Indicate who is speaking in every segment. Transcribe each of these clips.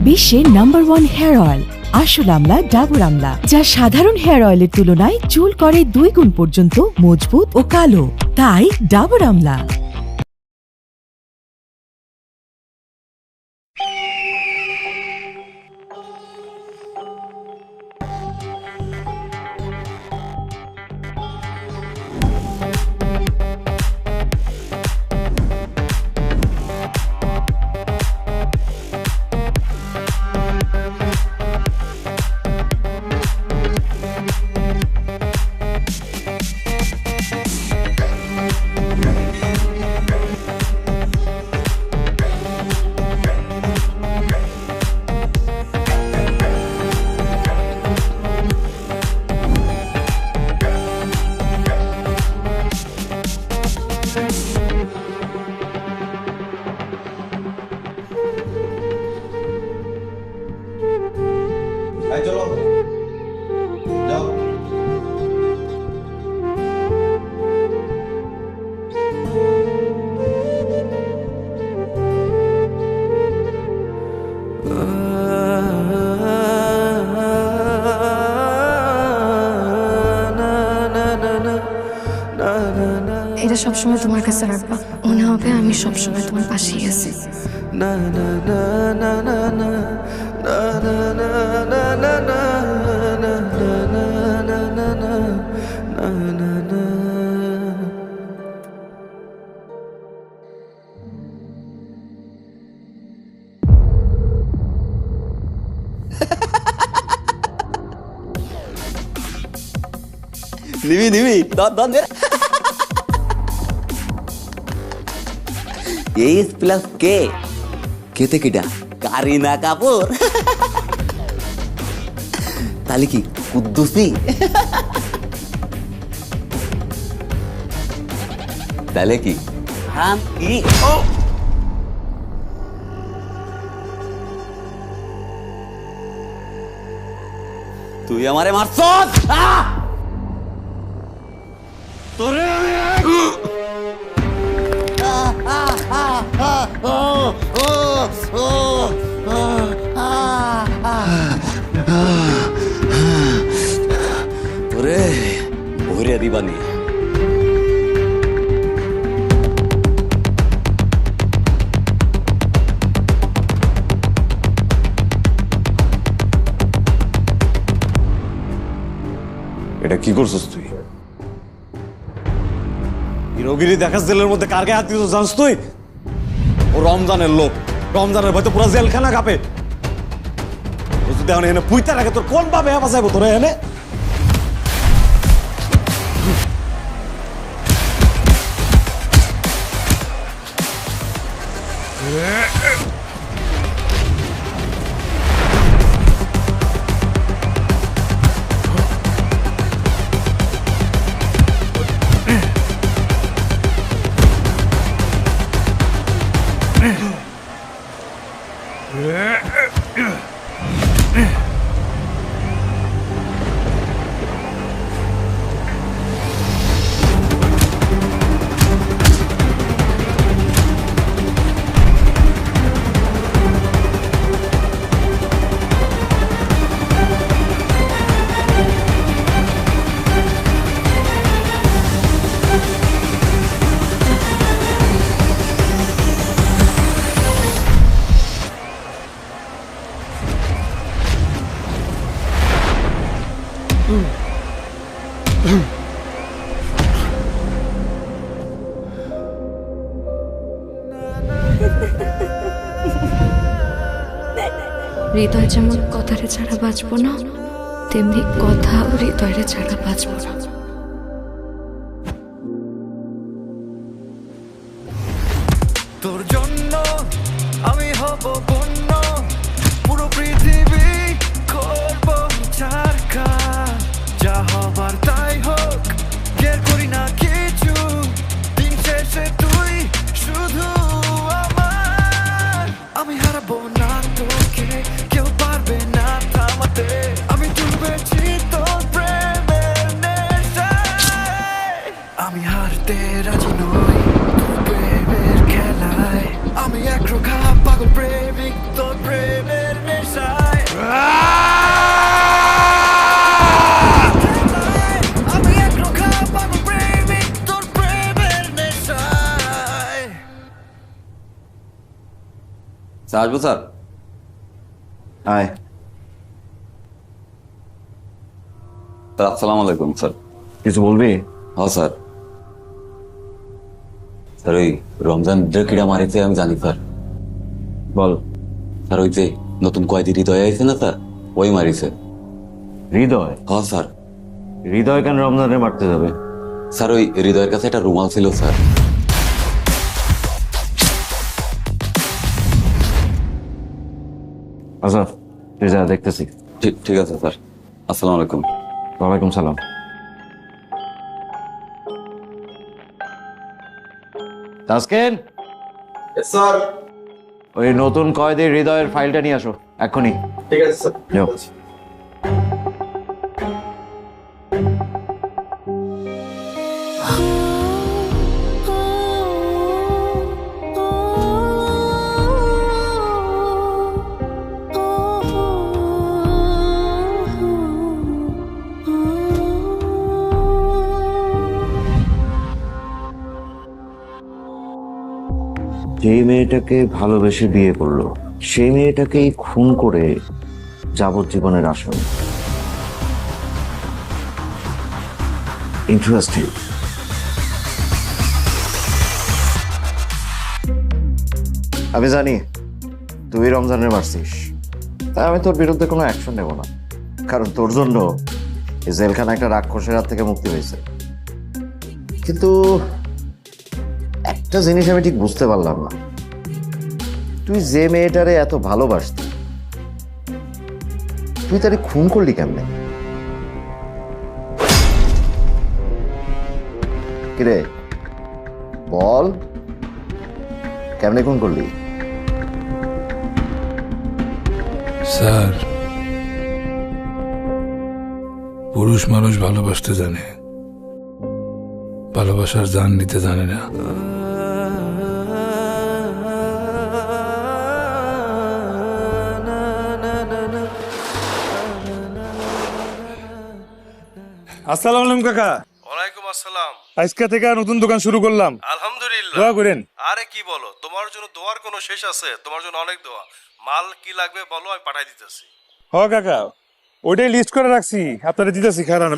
Speaker 1: বিশ্বের number 1 hair oil আসল আমলা ডাবর আমলা, যা সাধারণ হেয়ার অয়েলের তুলনায় চুল করে 2 গুণ পর্যন্ত মজবুত ও কালো। তাই ডাবর আমলা।
Speaker 2: চলো যাও।
Speaker 3: এটা সবসময় তোমার কাছে রাখবা, মনে হবে আমি সবসময় তোমার পাশেই আছি।
Speaker 4: নিবি দন এইচ প্লাস কে কেতে কিটা কারিনা কাপুর তাহলে কি কুদ্দুসি তাহলে কি হাম কি ও তুই আমারে মারছস তোরে তোরে ভরে দিবানি।
Speaker 2: এটা কি করছিস তুই? হিরোগিরি দেখাস জেলের মধ্যে কার গায়ে হাত দিতে জানিস তুই? ও রমজানের লোক, রমজানের ভয়তো পুরো জেলখানা কাঁপে। ও যদি এখন এনে পুইতে রাখে তোর কোন ভাবে বাঁচাইবো তোরা এনে?
Speaker 3: হৃদয় যেমন কথারে ছাড়া বাঁচবো না, তেমনি কথাও হৃদয়ের ছাড়া বাঁচবো না।
Speaker 5: তোর জন্য আমি হব বন্য, পুরো পৃথিবী করব চারকা, যা হবার তাই হোক, কেয়ার করি না কিছু, দিন শেষে তুই শুধু আমার। আমি হারাবো না তোকে, কেউ পারবে না থামাতে, আমি ডুবেছি তোর প্রেমের নেশায়। আমি হারতে রাজি নই তোর প্রেমের খেলায়, আমি একরোখা পাগল প্রেমিক তোর প্রেমের
Speaker 4: স্যার আসবো স্যার?
Speaker 2: আয়।
Speaker 4: স্যার আসসালামু আলাইকুম স্যার।
Speaker 2: কিছু বলবি?
Speaker 4: হ্যাঁ স্যার। স্যার ওই রমজান কিরা মারিছে আমি জানি স্যার।
Speaker 2: বল।
Speaker 4: স্যার ওই যে নতুন কয়েদি হৃদয় আইছে না স্যার, ওই মারিছে।
Speaker 2: হৃদয়?
Speaker 4: হ্যাঁ স্যার।
Speaker 2: হৃদয় কেন রমজানে মারতে যাবে?
Speaker 4: স্যার ওই হৃদয়ের কাছে একটা রুমাল ছিল স্যার।
Speaker 2: আচ্ছা তুই যা, দেখতেছি।
Speaker 4: ঠিক আছে স্যার। আসসালামু আলাইকুম।
Speaker 2: ওয়ালাইকুম সালাম। তাসকিন,
Speaker 6: স্যার।
Speaker 2: ওই নতুন কয়েদি হৃদয়ের ফাইলটা নিয়ে আসো এক্ষুনি।
Speaker 6: ঠিক আছে স্যার।
Speaker 2: যাও। যেই মেয়েটাকে ভালোবেসে বিয়ে করলো সেই মেয়েটাকেই খুন করে যাবজ্জীবনের আসামি। ইন্টারেস্টিং। আমি জানি তুই রমজানের মারছিস, তাই আমি তোর বিরুদ্ধে কোনো অ্যাকশন নেব না, কারণ তোর জন্য এই জেলখানা একটা রাক্ষসের হাত থেকে মুক্তি পেয়েছে। কিন্তু একটা জিনিস আমি ঠিক বুঝতে পারলাম না, তুই যে মেয়েটারে এত ভালোবাসতি তুই তারে খুন করলি কেমনে? কিরে বল, কেমনে খুন করলি?
Speaker 7: স্যার, পুরুষ মানুষ ভালোবাসতে জানে, ভালোবাসার জান নিতে জানে না।
Speaker 8: আসসালামু আলাইকুম কাকা।
Speaker 6: ওয়ালাইকুম আসসালাম।
Speaker 8: আজকে থেকে নতুন দোকান শুরু করলাম,
Speaker 6: আলহামদুলিল্লাহ।
Speaker 8: দোয়া করেন।
Speaker 6: আরে কি বলো, তোমার জন্য দোয়ার কোনো শেষ আছে? তোমার জন্য অনেক দোয়া। মাল কি লাগবে বলো, আমি পাঠাই দিতেছি।
Speaker 8: হ কাকা, ওইটাই লিস্ট করে রাখছি, আপনারা দিতেছি। খারাপ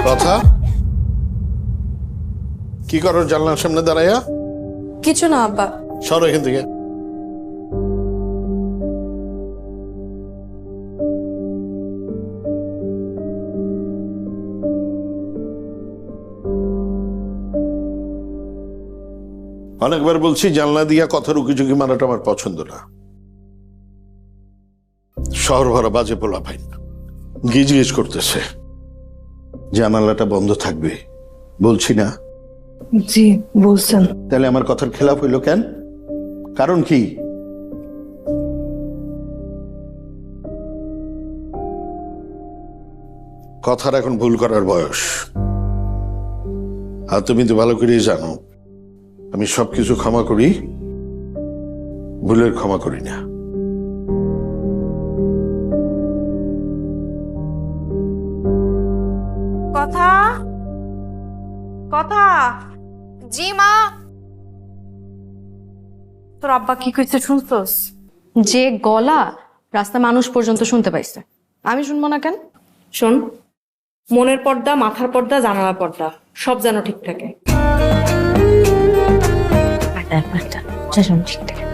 Speaker 9: কথা কি করো জানলার সামনে দাঁড়াইয়া?
Speaker 3: কিছু না আব্বা।
Speaker 9: সরো এখান থেকে। অনেকবার বলছি জানলা দিয়া কথা রুকিঝুঁকি মারাটা আমার পছন্দ না। শহর ভরা বাজে পোলা ভাই গিজ গিজ করতেছে, জানালাটা বন্ধ থাকবে বলছি না?
Speaker 3: জি বলছেন।
Speaker 9: তাহলে আমার কথার খেলাফ হইল কেন? কারণ কি? কথার এখন ভুল করার বয়স, আর তুমি তো ভালো করেই জানো আমি সবকিছু ক্ষমা করি, ভুলের ক্ষমা করি না।
Speaker 10: কথা কথা
Speaker 3: জি মা।
Speaker 10: তোর আব্বা কি কইছে শুনছস?
Speaker 3: যে গলা রাস্তা মানুষ পর্যন্ত শুনতে পাইছে, আমি শুনবো না কেন?
Speaker 10: শোন, মনের পর্দা, মাথার পর্দা, জানালার পর্দা সব যেন ঠিক থাকে।
Speaker 3: ঠিক থাকে।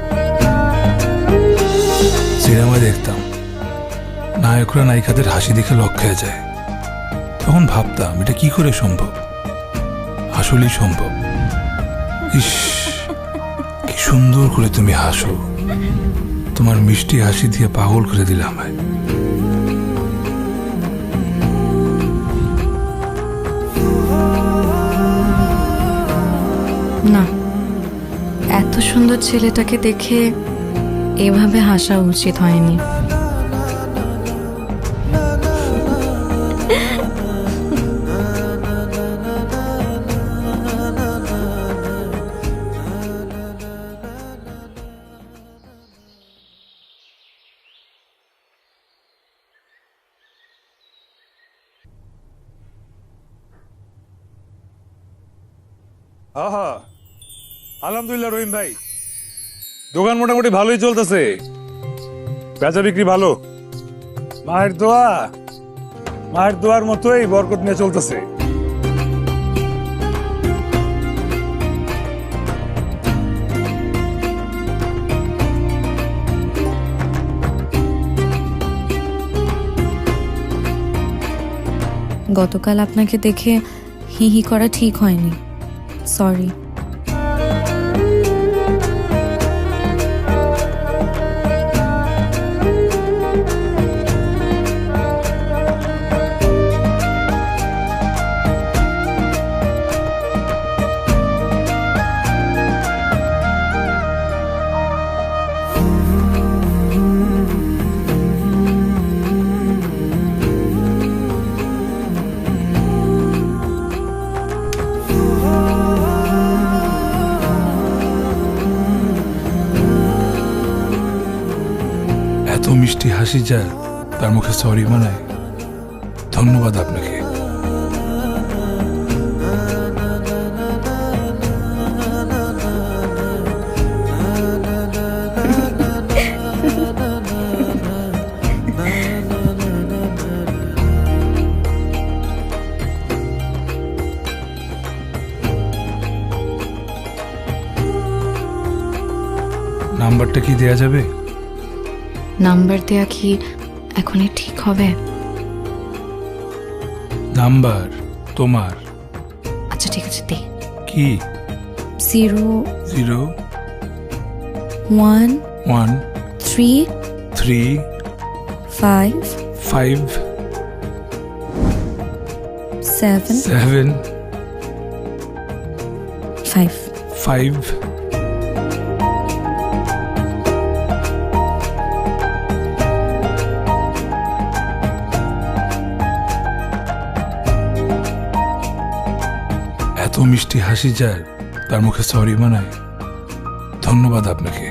Speaker 7: সিনেমায় দেখতাম নায়করা নায়িকাদের হাসি দেখে লক খেয়ে যায়, তখন ভাবতাম এটা কি করে সম্ভব। আসলেই সম্ভব। ইস, কি সুন্দর করে তুমি হাসো, তোমার মিষ্টি হাসি দিয়ে পাগল করে দিলে আমায়।
Speaker 3: সুন্দর ছেলেটাকে দেখে এভাবে হাসা উচিত হয়নি।
Speaker 8: আহা, আলহামদুলিল্লাহ রহিম ভাই, দোকান মোটামুটি ভালোই চলতেছে, বেচা বিক্রি ভালো। মায়ের দোয়ার মতোই বরকত নিয়ে চলতেছে।
Speaker 3: গতকাল আপনাকে দেখে হি হি করা ঠিক হয়নি, সরি।
Speaker 7: এত মিষ্টি হাসি যার, তার মুখে সরি মানায়, ধন্যবাদ আপনাকে। নাম্বারটা কি দেয়া যাবে?
Speaker 3: নাম্বার দেয়া কি এখনই ঠিক হবে?
Speaker 7: নাম্বার তোমার?
Speaker 3: আচ্ছা ঠিক আছে, দে।
Speaker 7: কি?
Speaker 3: 0
Speaker 7: 0
Speaker 3: 1
Speaker 7: 1
Speaker 3: 3
Speaker 7: 3
Speaker 3: 5
Speaker 7: 5
Speaker 3: 7
Speaker 7: 7
Speaker 3: 5
Speaker 7: 5 এত মিষ্টি হাসি যার, তার মুখে সরি মানায়, ধন্যবাদ আপনাকে।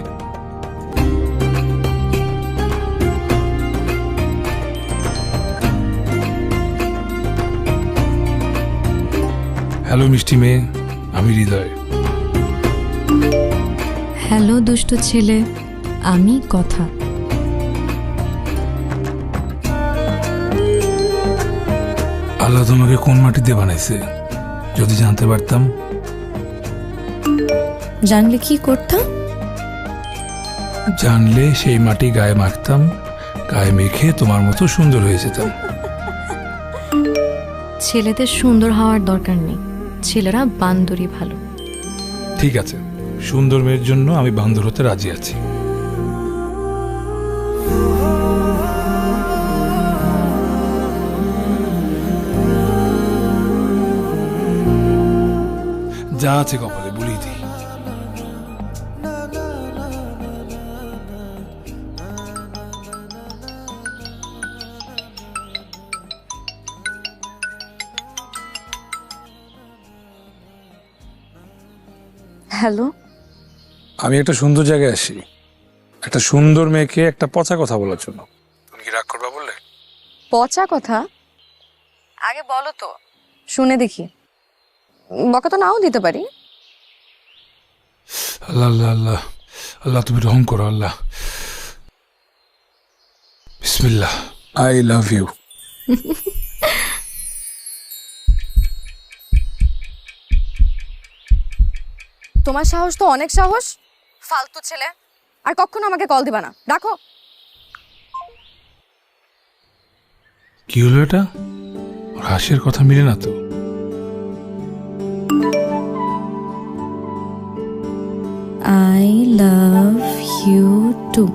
Speaker 7: হ্যালো মিষ্টি মেয়ে, আমি হৃদয়।
Speaker 3: হ্যালো দুষ্টু ছেলে, আমি কথা।
Speaker 7: আল্লাহ তোমাকে কোন মাটি দিয়ে বানাইছে যদি জানতে পারতাম?
Speaker 3: জানলে কি করতাম?
Speaker 7: জানলে সেই মাটি গায়ে মাখতাম, গায়ে মেখে তোমার মতো সুন্দর হয়ে যেতাম।
Speaker 3: ছেলেদের সুন্দর হওয়ার দরকার নেই, ছেলেরা বান্দরই ভালো।
Speaker 7: ঠিক আছে, সুন্দর মেয়ের জন্য আমি বান্দর হতে রাজি আছি। যা আছে কপালে বলেই দিই।
Speaker 3: হ্যালো,
Speaker 7: আমি একটা সুন্দর জায়গায় আসি, একটা সুন্দর মেয়েকে একটা পচা কথা বলার জন্য। তুমি কি রাগ করবা বললে?
Speaker 10: পচা কথা? আগে বলো তো, শুনে দেখি। বকা তো নাও দিতে পারি।
Speaker 7: আল্লাহ আল্লাহ আল্লাহ আল্লাহ, তুমি রহম করো আল্লাহ। বিসমিল্লাহ, আই লাভ ইউ।
Speaker 10: তোমার সাহস তো অনেক সাহস, ফালতু ছেলে। আর কখনো আমাকে কল দিবা না, রাখো।
Speaker 7: কি হলো এটা? ওর হাসির কথা মিলে না তো।
Speaker 3: I love you too.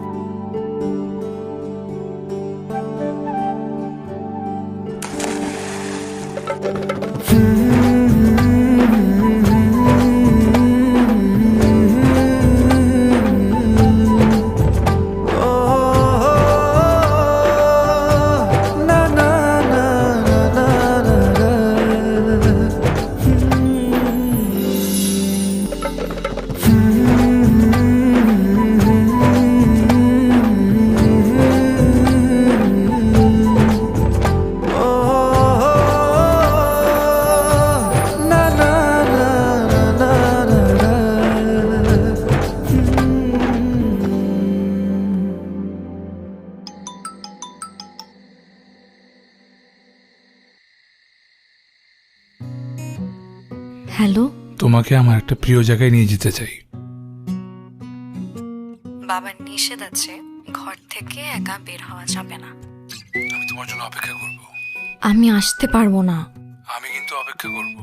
Speaker 3: Hello,
Speaker 7: তোমাকে আমার একটা প্রিয় জায়গায় নিয়ে যেতে চাই।
Speaker 3: বাবার নিষেধ আছে, ঘর থেকে একা বের হওয়া যাবে না।
Speaker 7: আমি তোমার জন্য অপেক্ষা করব।
Speaker 3: আমি আসতে পারবো না।
Speaker 7: আমি কিন্তু অপেক্ষা করব।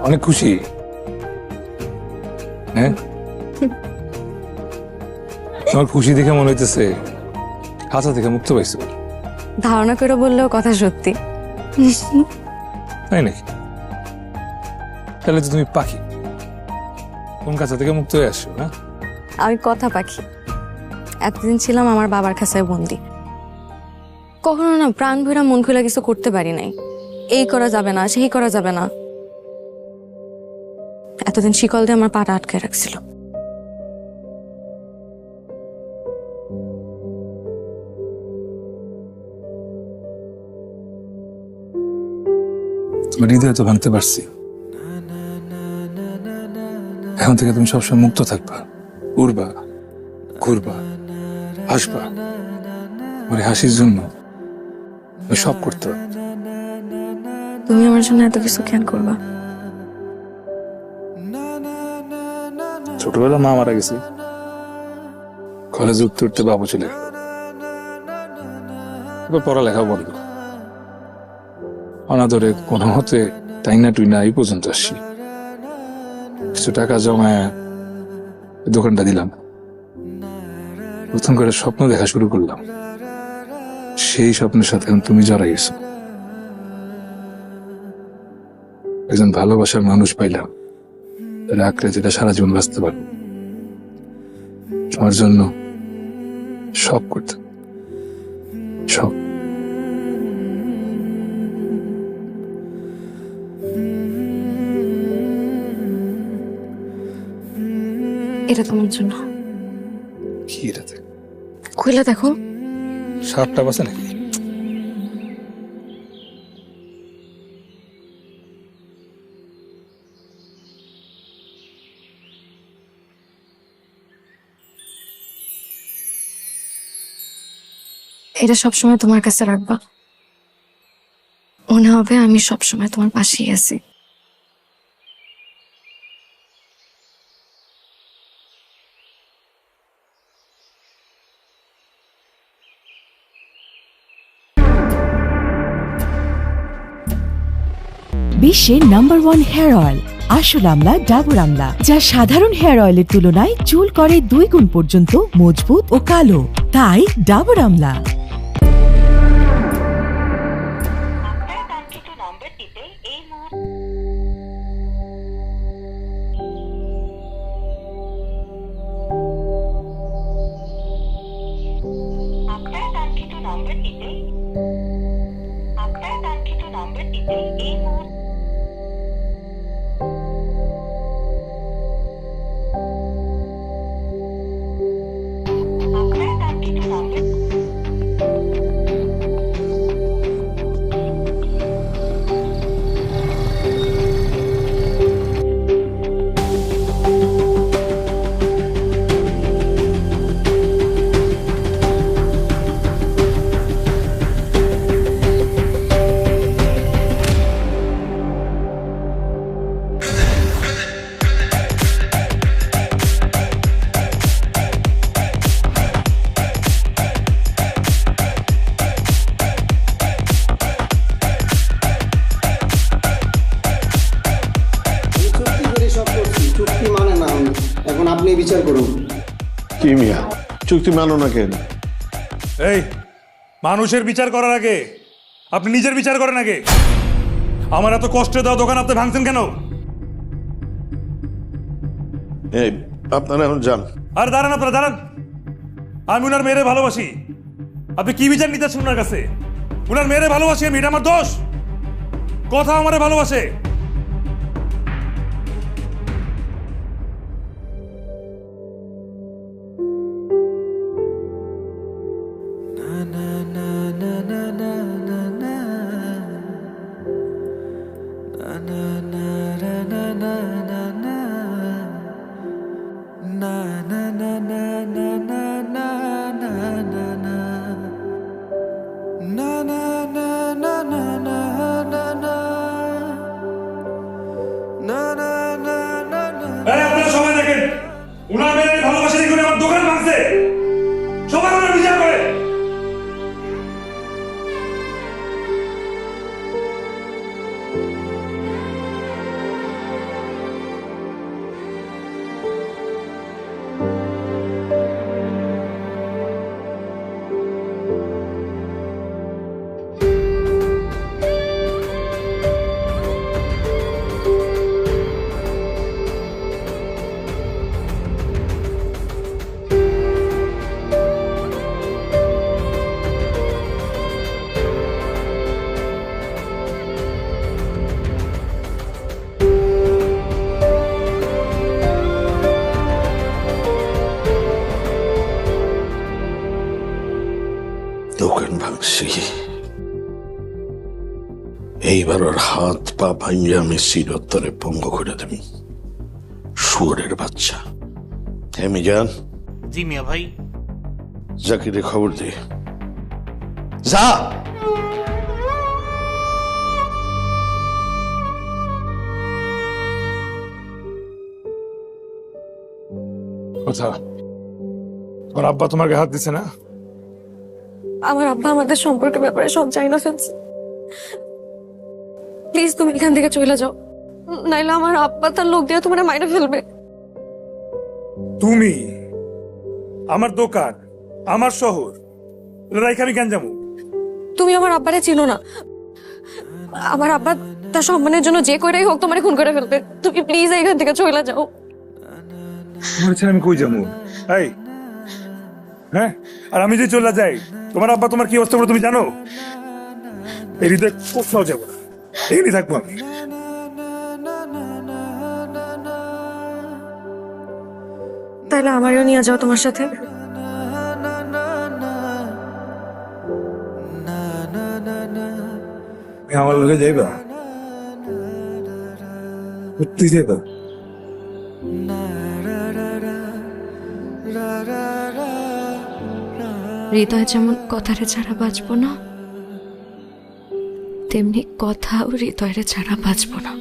Speaker 7: অনেক খুশি। হ্যাঁ, তোমার খুশি দেখে মনে হইতেছে খাঁচা থেকে মুক্ত পাইছো।
Speaker 10: ধারণা করে বললেও কথা সত্যি।
Speaker 7: তাই নাকি? তাহলে তো তুমি পাখি, কোন খাঁচা থেকে মুক্ত হয়ে আসছো না?
Speaker 10: আমি কথা পাখি। এতদিন ছিলাম আমার বাবার খাঁচায় বন্দি। কখনো না প্রাণ ভরা মন খুলে কিছু করতে পারি নাই। এই করা যাবে না, সেই করা যাবে না। এতদিন শিকল দিয়ে আমার পাটা আটকে রাখছিল।
Speaker 7: তোমার হৃদয় তো ভাঙতে পারছি। এখন থেকে তুমি সবসময় মুক্ত থাকবা, উড়বা, ঘুরবা, হাসবা। মানে হাসির জন্য সব করতে হবে।
Speaker 10: তুমি আমার জন্য এত কিছু কেন করবা?
Speaker 7: ছোটবেলা মা মারা গেছে, কলেজে উঠতে উঠতে বাবু চলে গেল, এবার পড়ালেখা বন্ধ। অনাদরে কোনো মতে টাইনা টুইনা এই পর্যন্ত আসছি। কিছু টাকা জমায় দোকানটা দিলাম, নতুন করে স্বপ্ন দেখা শুরু করলাম। সেই স্বপ্নের সাথে তুমি জড়াই গেছো। একজন ভালোবাসার মানুষ পাইলাম, রাখলে যেটা সারা জীবন বাঁচতে পারবো। তোমার জন্য সব করতে, সব।
Speaker 10: এটা তোমার জন্য।
Speaker 7: কি এটাতে?
Speaker 10: খুলে দেখো।
Speaker 7: সাপটা বাসে নাকি?
Speaker 10: এটা সবসময় তোমার কাছে রাখবা। মনে হবে আমি সবসময় তোমার পাশেই আছি।
Speaker 1: বিশ্বের নাম্বার 1 হেয়ার অয়েল আসল আমলা ডাবর আমলা, যা সাধারণ হেয়ার অয়েলের তুলনায় চুল করে 2 গুণ পর্যন্ত মজবুত ও কালো। তাই ডাবর আমলা।
Speaker 11: আপনি বিচার করুন।
Speaker 9: কি মিয়া চুক্তি মানো না কেন?
Speaker 7: এই মানুষের বিচার করার আগে আপনি নিজের বিচার করেন আগে। আমার এত কষ্টে দেওয়া দোকান আপনি ভাঙছেন কেন?
Speaker 9: এই আপনারা এখন যান।
Speaker 7: আর দাঁড়ান, আপনারা দাঁড়ান। আমি উনার মেয়েরে ভালোবাসি, আপনি কি বিচার নিতেছেন ওনার কাছে? উনার মেয়েরে ভালোবাসি আমি, এটা আমার দোষ? কথা আমারে ভালোবাসে। আপনারা সবাই দেখেন, উনার মেয়ের ভালোবাসা দেখে উনি আমার দোকান ভাঙছে। সবাই ওনার বিচার করে।
Speaker 9: দোকান ভাঙছি, এইবার ওর হাত পা ভাঙিয়ে আমি চিরতরে ভঙ্গ করে দেব। শুয়োরের বাচ্চা। আমি যান।
Speaker 11: জি মিয়া ভাই।
Speaker 9: জাকিরে খবর দে। যা।
Speaker 7: কথা, তোমার আব্বা তোমাকে হাত দিছে না?
Speaker 10: আমার আব্বা আমাদের সম্পর্কের ব্যাপারে সব জানি না ফেলছে। প্লিজ তুমি এখান থেকে চলে যাও, নাইলে আমার আব্বা তার লোক দিয়ে তোমার মাইরে ফেলবে।
Speaker 7: তুমি আমার দোকান, আমার শহর রাইখা আমি কেন যাবো?
Speaker 10: তুমি আমার আব্বারে চিনো না। আমার আব্বা তার সম্মানের জন্য যে করেই হোক তোমার খুন করে ফেলবে। তুমি প্লিজ এখান থেকে চলে যাও।
Speaker 7: তোমার ছেলে আমি কই যাবো? এই হ্যাঁ, আর আমি যদি চলে যাই তোমার আব্বা তোমার কি অবস্থা করে তুমি জানো? এই হৃদয় কোথাও যাবো না, এখানেই থাকবো আমি।
Speaker 10: তাহলে আমারও নিয়ে যাও তোমার সাথে।
Speaker 7: আমার লোকে যাইবা? সত্যি যাইবা?
Speaker 3: হৃদয় যেমন কথারে ছাড়া বাঁচবো না, তেমনি কথাও হৃদয়ের ছাড়া বাঁচবো না।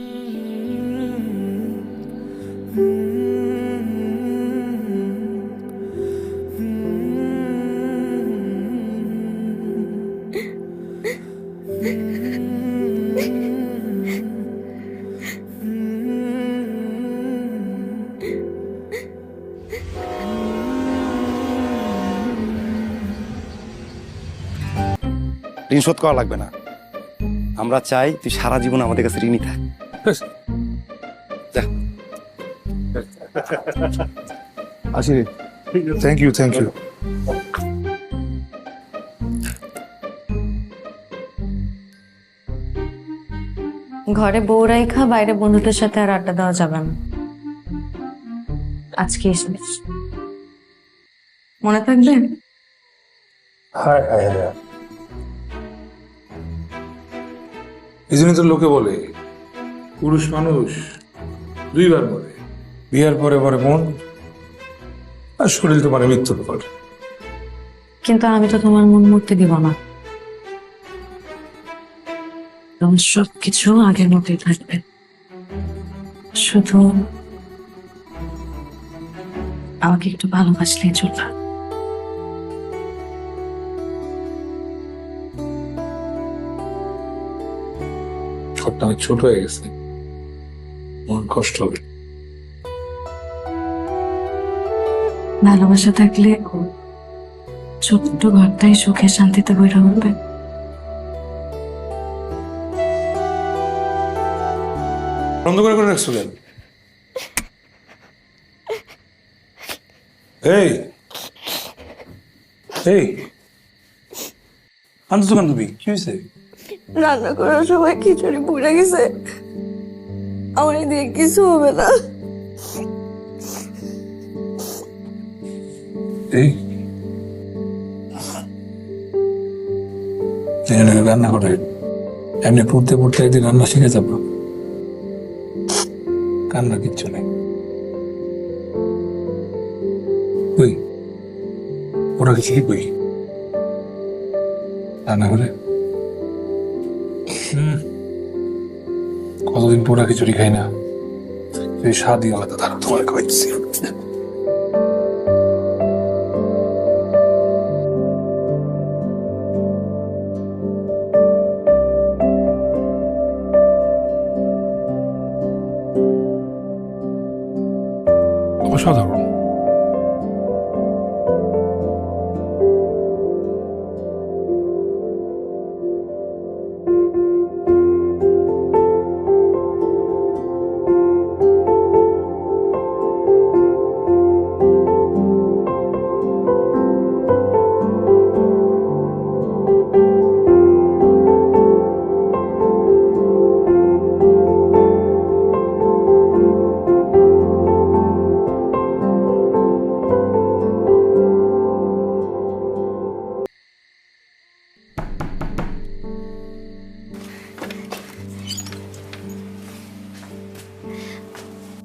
Speaker 11: ঋণ শোধ করা লাগবে না। আমরা চাই তুই সারা জীবন আমাদের কাছে ঋণী থাক।
Speaker 7: আসি। Thank you, thank you.
Speaker 10: ঘরে বউ রাইখা বাইরে বন্ধুদের সাথে আর আড্ডা দেওয়া যাবে না। আজকে শেষ, মনে থাকবে?
Speaker 7: হায় হায় হায়, এই জন্য তো লোকে বলে পুরুষ মানুষ দুইবার মরে, বিয়ার পরে পরে মন আর শরীর তোমার মৃত্যুর পর।
Speaker 10: কিন্তু আমি তো তোমার মন মরতে দিব না। তোমার সবকিছু আগের মতোই থাকবে, শুধু আমাকে একটু ভালোবাসলেই চলবে।
Speaker 7: ঘরটা অনেক ছোট হয়ে গেছে, মন কষ্ট হবে।
Speaker 3: ভালোবাসা থাকলে ছোট্ট ঘরটাই সুখে শান্তিতে বইরা উঠবে।
Speaker 7: বন্ধ করে করে রাখছো কেন? এই এই আনছো কেন তুমি? কি হয়েছে?
Speaker 10: রান্না করার সময় খিচুড়ি পুড়ে গেছে, আমার এদিকে কিছু হবে না।
Speaker 7: এই রান্না করে এমনি পড়তে পড়তে একদিন রান্না শিখে যাবো। কান্না কিচ্ছু নেই। কই ওরা কিছু কি কই রান্না করে? কতদিন পোড়া খিচুড়ি খাই না, সেই স্বাদই আলাদা। তারা তোমার খাওয়াইছি। অসাধারণ।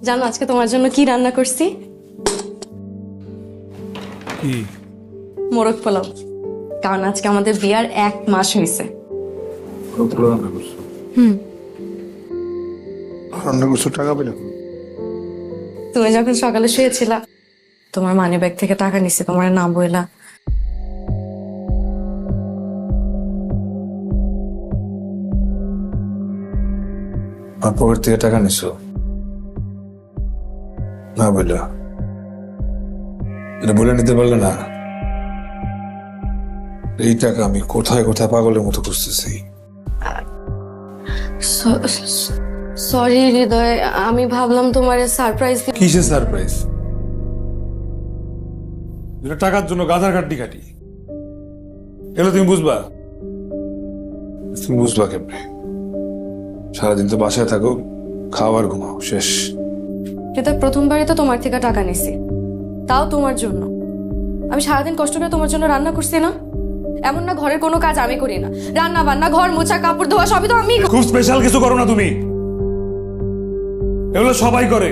Speaker 10: জানো আজকে তোমার জন্য কি রান্না করছি?
Speaker 7: কি?
Speaker 10: মোরগ পোলাও। কারণ আজকে আমাদের বিয়ার 1 মাস হয়েছে।
Speaker 7: রান্না করছো? রান্না করছো টাকা পেলে?
Speaker 10: তুমি যখন সকালে শুয়েছিলা তোমার মানি ব্যাগ থেকে টাকা নিচ্ছে, তোমার নাম বইলা।
Speaker 7: আমার পকেট থেকে টাকা নিছো না বললা? এটা বলে নিতে পারলে না? এই টাকা আমি কোথায় কোথায় পাগলের মতো খুঁজতেছি।
Speaker 10: সরি হৃদয়, আমি ভাবলাম তোমার সারপ্রাইজ।
Speaker 7: কিসের সারপ্রাইজ? এটা টাকার জন্য গাধার কাটি কাটি এগুলো তুমি বুঝবা? তুমি বুঝবা কেমনে? সারাদিন তো বাসায় থাকো, খাওয়ার ঘুমাও, শেষ।
Speaker 10: হৃদয়, প্রথমবারই তো তোমার থেকে টাকা নিছি, তাও তোমার জন্য। আমি সারাদিন কষ্ট করে তোমার জন্য রান্না করছি না? এমন না ঘরের কোনো কাজ আমি করি না, রান্না বান্না, ঘর মোছা, কাপড় ধোয়া সবই তো আমি।
Speaker 7: খুব স্পেশাল কিছু করো না তুমি, এগুলো সবাই করে।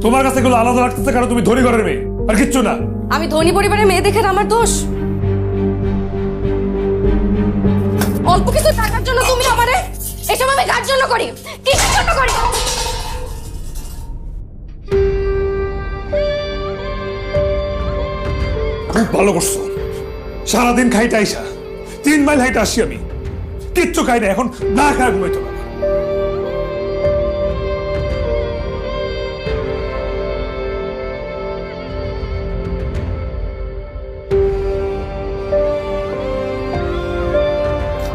Speaker 7: তোমার কাছে এগুলো আলাদা লাগতেছে কারণ তুমি ধনী ঘরের মেয়ে, আর কিচ্ছু না।
Speaker 10: আমি ধনী পরিবারের মেয়ে দেখে আমার দোষ? অল্প কিছু টাকার জন্য তুমি আমারে এসব আমি কার জন্য করি, কিসের জন্য করি?
Speaker 7: খুব ভালো করছো। সারাদিন খাইতে আইসা 3 মাইল হাইটে আসি আমি, কিচ্ছু খাই না, এখন না খায় ঘুমাইতে পারবো।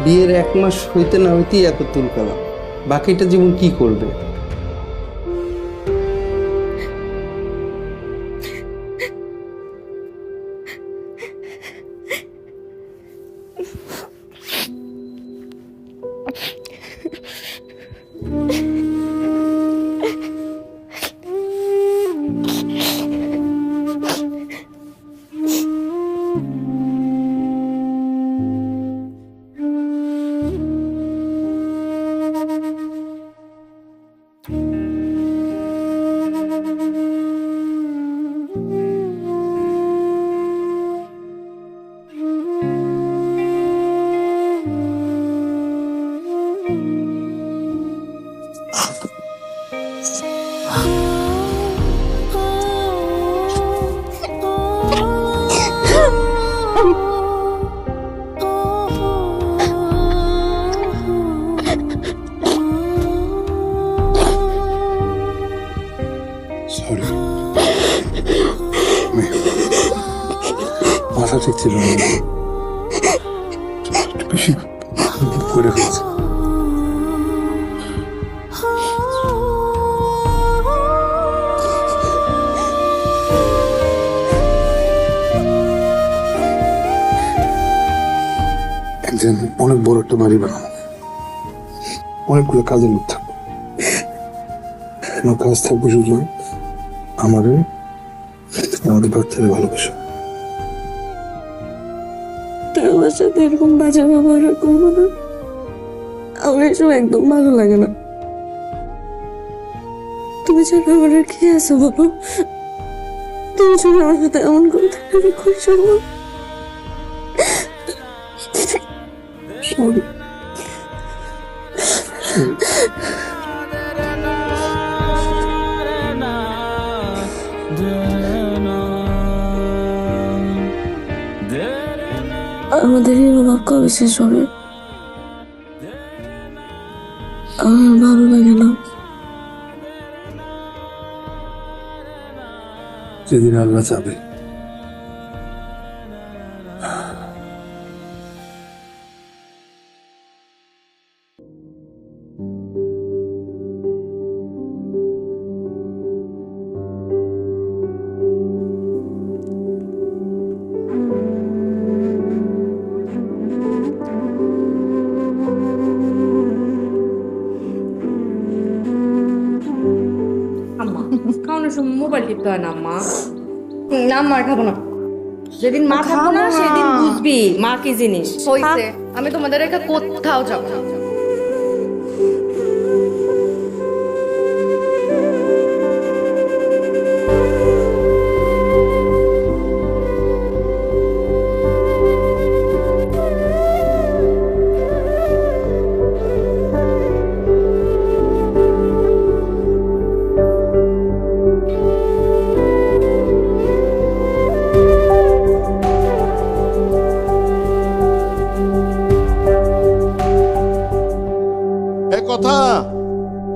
Speaker 12: বিয়ের 1 মাস হইতে না হইতেই এত তুলকালা, বাকিটা জীবন কি করবে?
Speaker 7: Sorry. ঠিক ছিল না, বেশি করে ফেলছে। একজন অনেক বড় একটা বাড়ি বানাবো, অনেকগুলো কাজের লোক থাকবো, কাজ থাকবো শুধু আমাদের বাচ্চাদের ভালোবাসা।
Speaker 10: আমার সাথে এরকম বাজে ব্যবহার করবো না, আমার এসব একদম ভালো লাগে না। তুমি যেন আমার আর কি আছো বাবা, তুমি যেন আমার সাথে এমন করে থাকলে আমি খুশি হবো। আমাদের এই অভাব কবে শেষ হবে? আমার ভালো লাগে না।
Speaker 7: যেদিন আল্লাহ চাবে।
Speaker 10: খাওয়ানোর সময় মোবাইল টিপতে হয় না আম্মা। না মা খাবো না, যেদিন মা খাবো না সেদিন বুঝবি মা কি জিনিস। হইছে, আমি তোমাদের রেখে কোথাও যাবো না।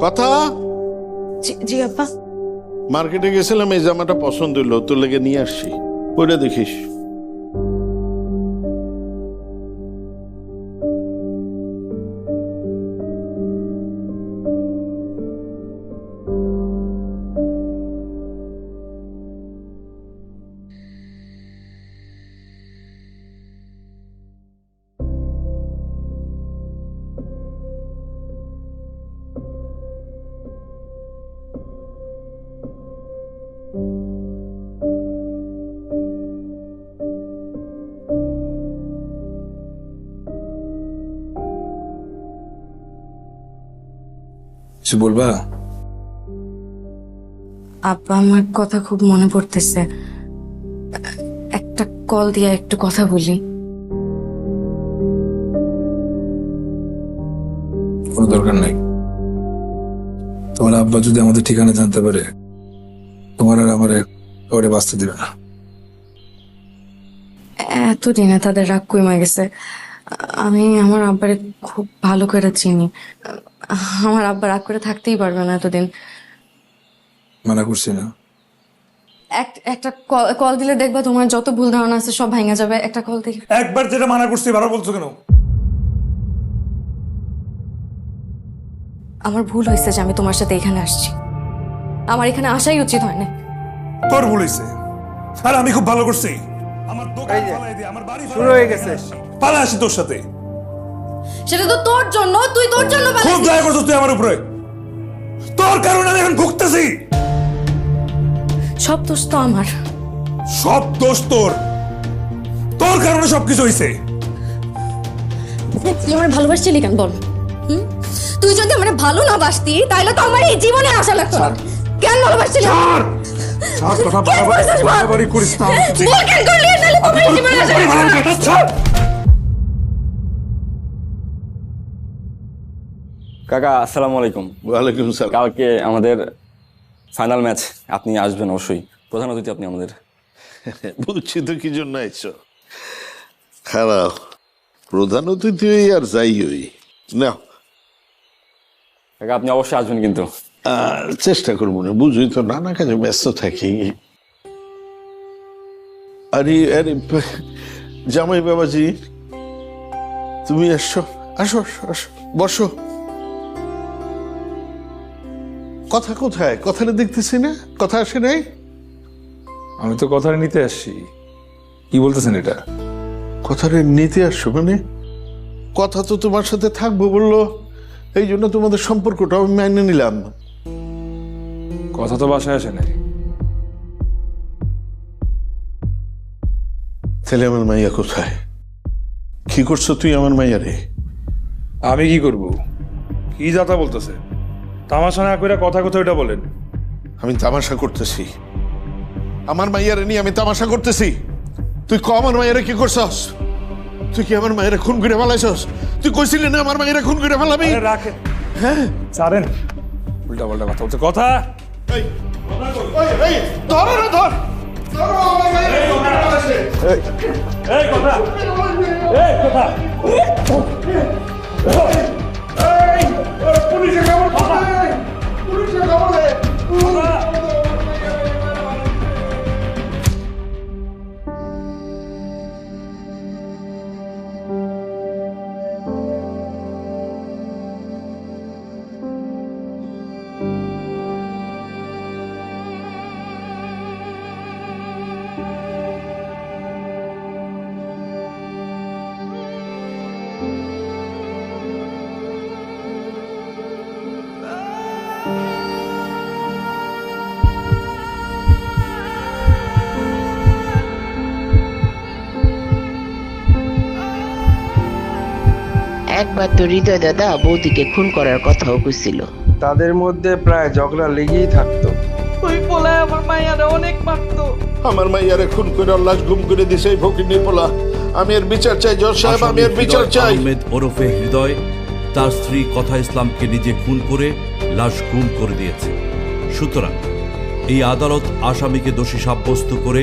Speaker 9: কথা
Speaker 10: জি আপা,
Speaker 9: মার্কেটে গেছিলাম, এই জামাটা পছন্দ হইলো, তোর লেগে নিয়ে আসছি, ওইটা দেখিস।
Speaker 7: কিছু বলবা?
Speaker 10: আব্বা আমার কথা খুব মনে পড়তেছে, একটা কল দিয়ে একটু কথা বলি।
Speaker 7: কোনো দরকার নাই। তোমার আব্বা যদি আমাদের ঠিকানা জানতে পারে, তোমার আর আমার ওরে বাঁচতে দিবে না।
Speaker 10: এতদিনে তাদের রাগ কমে গেছে। আমি আমার আব্বারে খুব ভালো করে চিনি, আমার আব্বা রাগ করে থাকতেই পারবে না এতদিন।
Speaker 7: মানা করছি না।
Speaker 10: একটা কল দিলে দেখবা তোমার যত ভুল ধারণা আছে সব ভাঙা যাবে। একটা কল দেখে
Speaker 8: একবার যেটা মানা করছি বারবার বলছো কেন?
Speaker 10: আমার ভুল হয়েছে যে আমি তোমার সাথে এখানে আসছি, আমার এখানে আসাই উচিত হয় না।
Speaker 8: তোর ভুল হয়েছে, আর আমি খুব ভালো করছি। আমার দোকান ফালাই দিয়ে আমার বাড়ি
Speaker 12: শুরু হয়ে গেছে।
Speaker 8: পালা আসি তোর সাথে।
Speaker 10: সেটা তো তোর জন্য, তুই তোর জন্য
Speaker 8: খুব দয়া করছিস তুই আমার উপরে, তোর কারণে আমি এখন ভুগতেছি।
Speaker 10: সব দোষ তো আমার।
Speaker 8: সব দোষ তোর, তোর কারণে সবকিছু হয়েছে।
Speaker 10: তুই আমার ভালোবাসছিলি কেন বল? তুই যদি আমার ভালো না বাসতি তাহলে তো আমার এই জীবনে আশা লাগতো না। কেন ভালোবাসছিলি?
Speaker 11: কাকা আসসালামু আলাইকুম।
Speaker 9: ওয়ালাইকুম সালাম।
Speaker 11: কালকে আমাদের ফাইনাল ম্যাচ, আপনি আসবেন অবশ্যই, প্রধান অতিথি আপনি আমাদের।
Speaker 9: বুঝছি তো কি জন্য আইছো। খারাপ প্রধান অতিথি আর যাই হই না,
Speaker 11: কাকা আপনি অবশ্যই আসবেন কিন্তু।
Speaker 9: চেষ্টা করবো না, বুঝুই তো নানা কাজে ব্যস্ত থাকি। আরে আরে জামাই বাবাজি, তুমি এসো, আসো আসো আসো, বসো। কথা কোথায়? কথাটা দেখতেছি না, কথা আসে নাই।
Speaker 7: আমি তো কথাটা নিতে আসছি। কি বলতেছেন এটা?
Speaker 9: কথাটা নিতে আসছো মানে? কথা তো তোমার সাথে থাকবো বললো, এই জন্য তোমাদের সম্পর্কটা আমি মেনে নিলাম।
Speaker 7: কথা তো বাসায় আসে নাই।
Speaker 9: তাহলে আমার মাইয়া কোথায়? কি করছো তুই আমার মাইয়ারে?
Speaker 7: আমি কি করব? কি যাতা বলতেছে? তামাশা না করে কথা কথা ওইটা বলেন।
Speaker 9: আমি তামাশা করতেছি? আমার মাইয়ারে নিয়ে আমি তামাশা করতেছি? তুই ক আমার মাইয়ারে কি করছস? তুই কি আমার মায়েরা খুন করে ফেলাইছস? তুই কইছিলি না আমার মায়েরা খুন করে ফেলাবি?
Speaker 7: রাখে, হ্যাঁ ছাড়েন, উল্টা পাল্টা কথা বলছে। কথা
Speaker 9: ধর না, ধর।
Speaker 13: একবার তো হৃদয় দাদা বৌদিকে খুন করার কথাও কইছিল।
Speaker 12: তাদের মধ্যে প্রায় ঝগড়া লেগেই থাকতো।
Speaker 14: ওই পোলায় আমার মাইয়ারে অনেক মারতো।
Speaker 9: আমার মাইয়ারে খুন করে লাশ গুম করে দিছে এই ফকির পোলা। আমি এর বিচার চাই জজ সাহেব, আমি এর বিচার চাই।
Speaker 15: আহমেদ ওরফে হৃদয় তার স্ত্রী কথা ইসলামকে নিজে খুন করে লাশ গুম করে দিয়েছে। সুতরাং এই আদালত আসামিকে দোষী সাব্যস্ত করে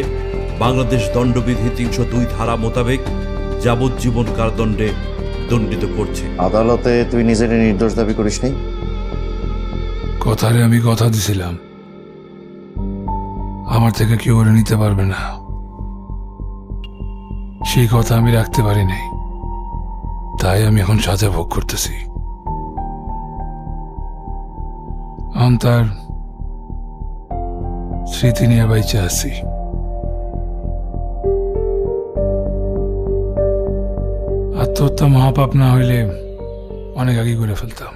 Speaker 15: বাংলাদেশ দণ্ডবিধি ৩০২ ধারা মোতাবেক যাবজ্জীবন কারাদণ্ডে দণ্ডিত করছে।
Speaker 2: আদালতে তুই নিজের নির্দোষ দাবি করিস নাই?
Speaker 7: কথারে আমি কথা দিছিলাম, আমার থেকে কেউ করে নিতে পারবে না। সেই কথা আমি রাখতে পারি নাই, তাই আমি এখন সাজা ভোগ করতেছি। এখন তার স্মৃতি নিয়ে বাইচে আছি। আত্মহত্যা মহাপাপ না হইলে অনেক আগে করে ফেলতাম।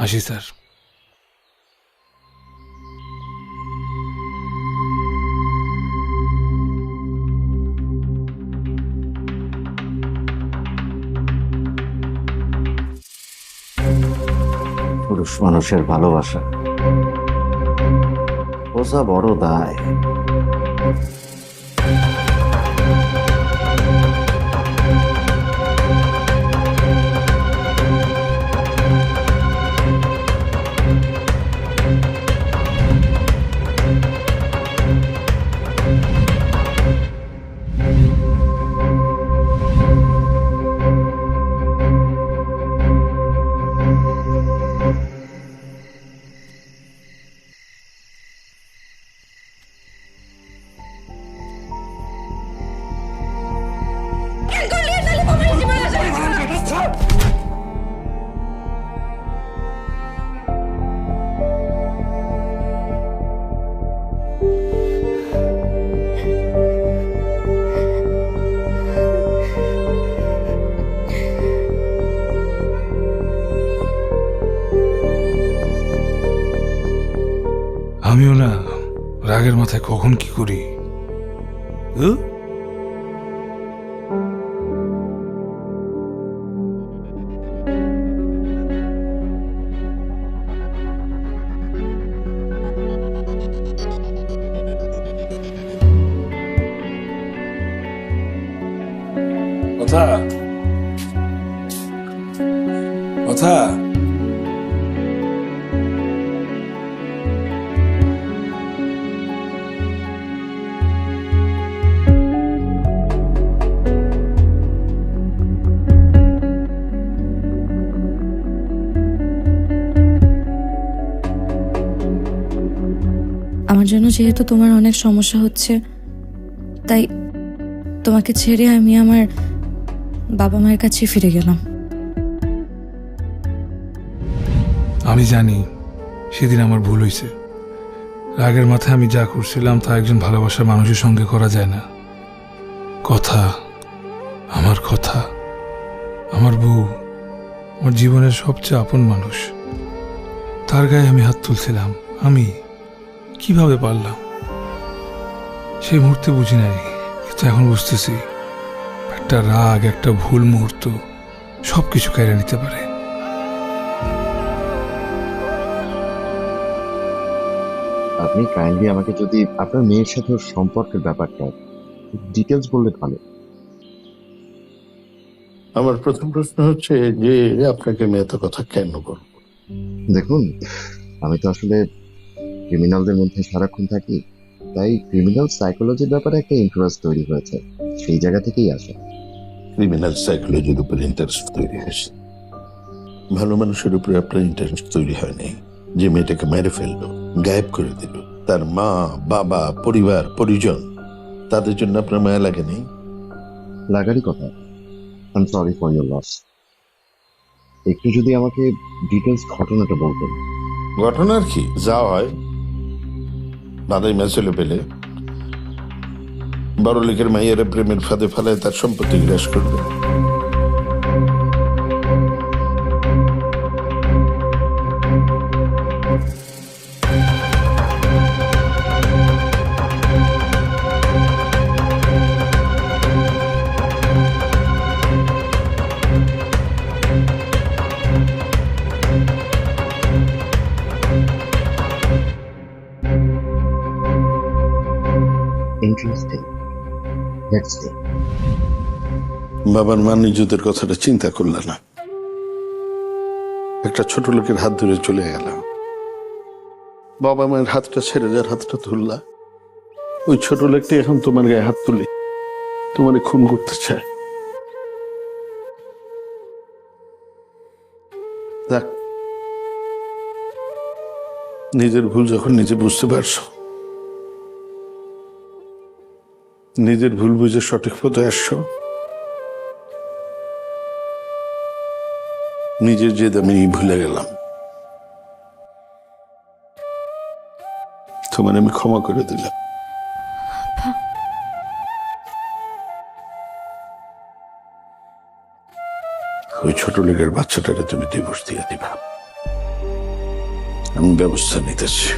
Speaker 7: আসি স্যার।
Speaker 2: পুরুষ মানুষের ভালোবাসা বোঝা বড় দায়।
Speaker 7: আমিও না রাগের মাথায় কখন কি করি। কথা কথা
Speaker 10: আমার জন্য যেহেতু তোমার অনেক সমস্যা হচ্ছে, তাই
Speaker 3: তোমাকে ছেড়ে আমি আমার বাবা মায়ের কাছে ফিরে গেলাম।
Speaker 7: আমি জানি সেদিন আমার ভুল হয়েছে। রাগের মাথায় আমি যা করছিলাম তা একজন ভালোবাসার মানুষের সঙ্গে করা যায় না। কথা, আমার বউ, আমার জীবনের সবচেয়ে আপন মানুষ, তার গায়ে আমি হাত তুলছিলাম। আমি কিভাবে পারলাম? সেই মুহূর্তে বুঝি নাই, কিন্তু এখন বুঝতেছি একটা রাগ, একটা ভুল মুহূর্ত সবকিছু কেড়ে নিতে পারে।
Speaker 2: আপনি কাইন্ডলি আমাকে যদি আপনার মেয়ের সাথে ওর সম্পর্কের ব্যাপারটা ডিটেলস বললে ভালো।
Speaker 9: আমার প্রথম প্রশ্ন হচ্ছে যে আপনাকে আমি এত কথা কেন বলবো?
Speaker 2: দেখুন, আমি তো আসলে ক্রিমিনালদের মধ্যে সারাক্ষণ থাকি, তাই ক্রিমিনাল সাইকোলজির ব্যাপারে একটা ইন্টারেস্ট তৈরি হয়েছে, সেই জায়গা থেকেই আসে।
Speaker 9: ক্রিমিনাল সাইকোলজির উপর ইন্টারেস্ট তৈরি হয়েছে, ভালো মানুষের উপরে আপনার ইন্টারেস্ট তৈরি হয়নি। যে মেয়েটাকে মেরে ফেললো, গায়েব করে দিল, তার মা বাবা পরিবার পরিজন, তাদের জন্য আপনার মায়া লাগেনি?
Speaker 2: লাগারই কথা। I am sorry for your loss. একটু যদি আমাকে ডিটেলস ঘটনাটা বলতেন।
Speaker 9: ঘটনার কি যা হয়, বাদাই মেসেলে পেলে বড় লোকের মাইয়ারা প্রেমের ফাঁদে ফেলায় তার সম্পত্তি গ্রাস করবে।
Speaker 2: ইন্টারেস্টিং। Let's see.
Speaker 9: বাবার মান ইজ্জতের কথাটা চিন্তা করল না, একটা ছোট লোকের হাত ধরে চলে গেল। বাবা মায়ের হাতটা ছেড়ে যার হাতটা ধরলা, ওই ছোট লোকটি এখন তোমার গায়ে হাত তুলে তোমার খুন করতে চায়। দেখ, নিজের ভুল যখন নিজে বুঝতে পারছো, নিজের ভুল বুঝে সঠিক পথে আসছো, নিজের জেদ আমি ভুলে গেলাম, তোমার আমি ক্ষমা করে দিলাম। ওই ছোট লোকের বাচ্চাটাকে তুমি ডিভোর্স দিয়ে দিবা, আমি ব্যবস্থা নিতেছি।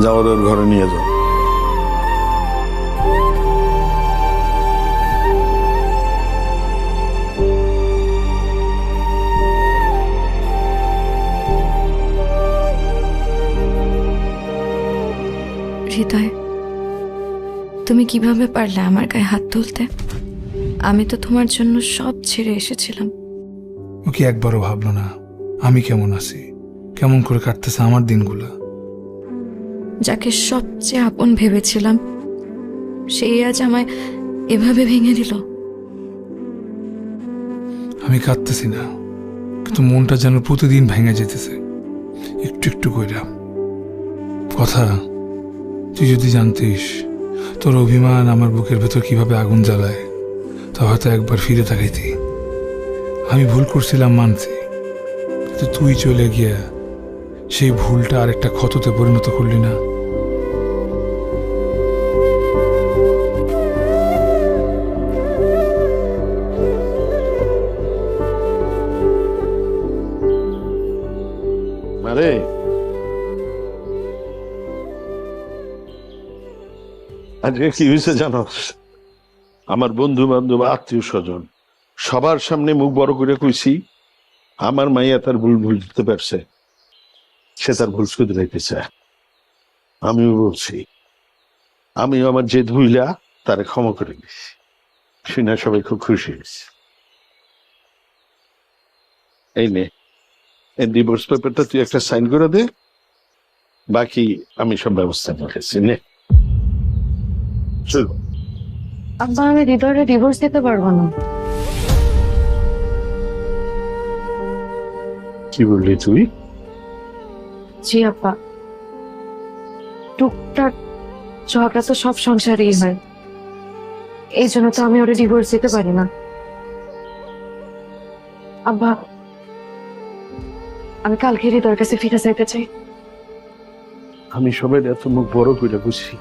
Speaker 9: যাওয়ার ওর ঘরে নিয়ে যাও।
Speaker 3: হৃদয়, তুমি কিভাবে পারলে আমার গায়ে হাত তুলতে? আমি তো তোমার জন্য সব ছেড়ে এসেছিলাম।
Speaker 7: ও কি একবারও ভাবলো না আমি কেমন আছি, কেমন করে কাটতেছে আমার দিনগুলো?
Speaker 3: যাকে সবচেয়ে আপন ভেবেছিলাম সেই আজ আমায় এভাবে ভেঙে দিল।
Speaker 7: আমি কাঁদতেছি না, কিন্তু মনটা যেন প্রতিদিন ভেঙে যেতেছে একটু একটু কইরা। কথা, তুই যদি জানতিস তোর অভিমান আমার বুকের ভেতর কিভাবে আগুন জ্বালায়, তা হয়তো একবার ফিরে তাকাইতি। আমি ভুল করছিলাম মানছি, কিন্তু তুই চলে গিয়া সেই ভুলটা আরেকটা ক্ষততে পরিণত করলি না।
Speaker 9: মারে, আজকে কি হয়েছে জানোস? আমার বন্ধু বান্ধব আত্মীয় স্বজন সবার সামনে মুখ বড় করে কইছি আমার মাইয়া তার ভুল বুঝতে পারছে, সে তার ভুল শুধরাইতে চায়। আমিও বলছি আমি আমার যে ধুইলা তারে ক্ষমা করে দিছি, শুনে সবাই খুব খুশি হয়েছে। এই নে, এই ডিভোর্স পেপারটা তুই একটা সাইন করে দে, বাকি আমি সব ব্যবস্থা করেছি। নে চলো।
Speaker 10: আব্বা, আমি হৃদয়ের ডিভোর্স দিতে পারবো না।
Speaker 9: কি বললি তুই?
Speaker 10: জি আব্বা, টুকটাক ঝগড়া তো সব সংসারেই হয়, এই জন্য তো আমি ওরা ডিভোর্স দিতে পারি না। আব্বা, আমি কালকে হৃদয়ের কাছে ফিরে যাইতে চাই।
Speaker 9: আমি সবাই এত মুখ বড় করে বুঝছি,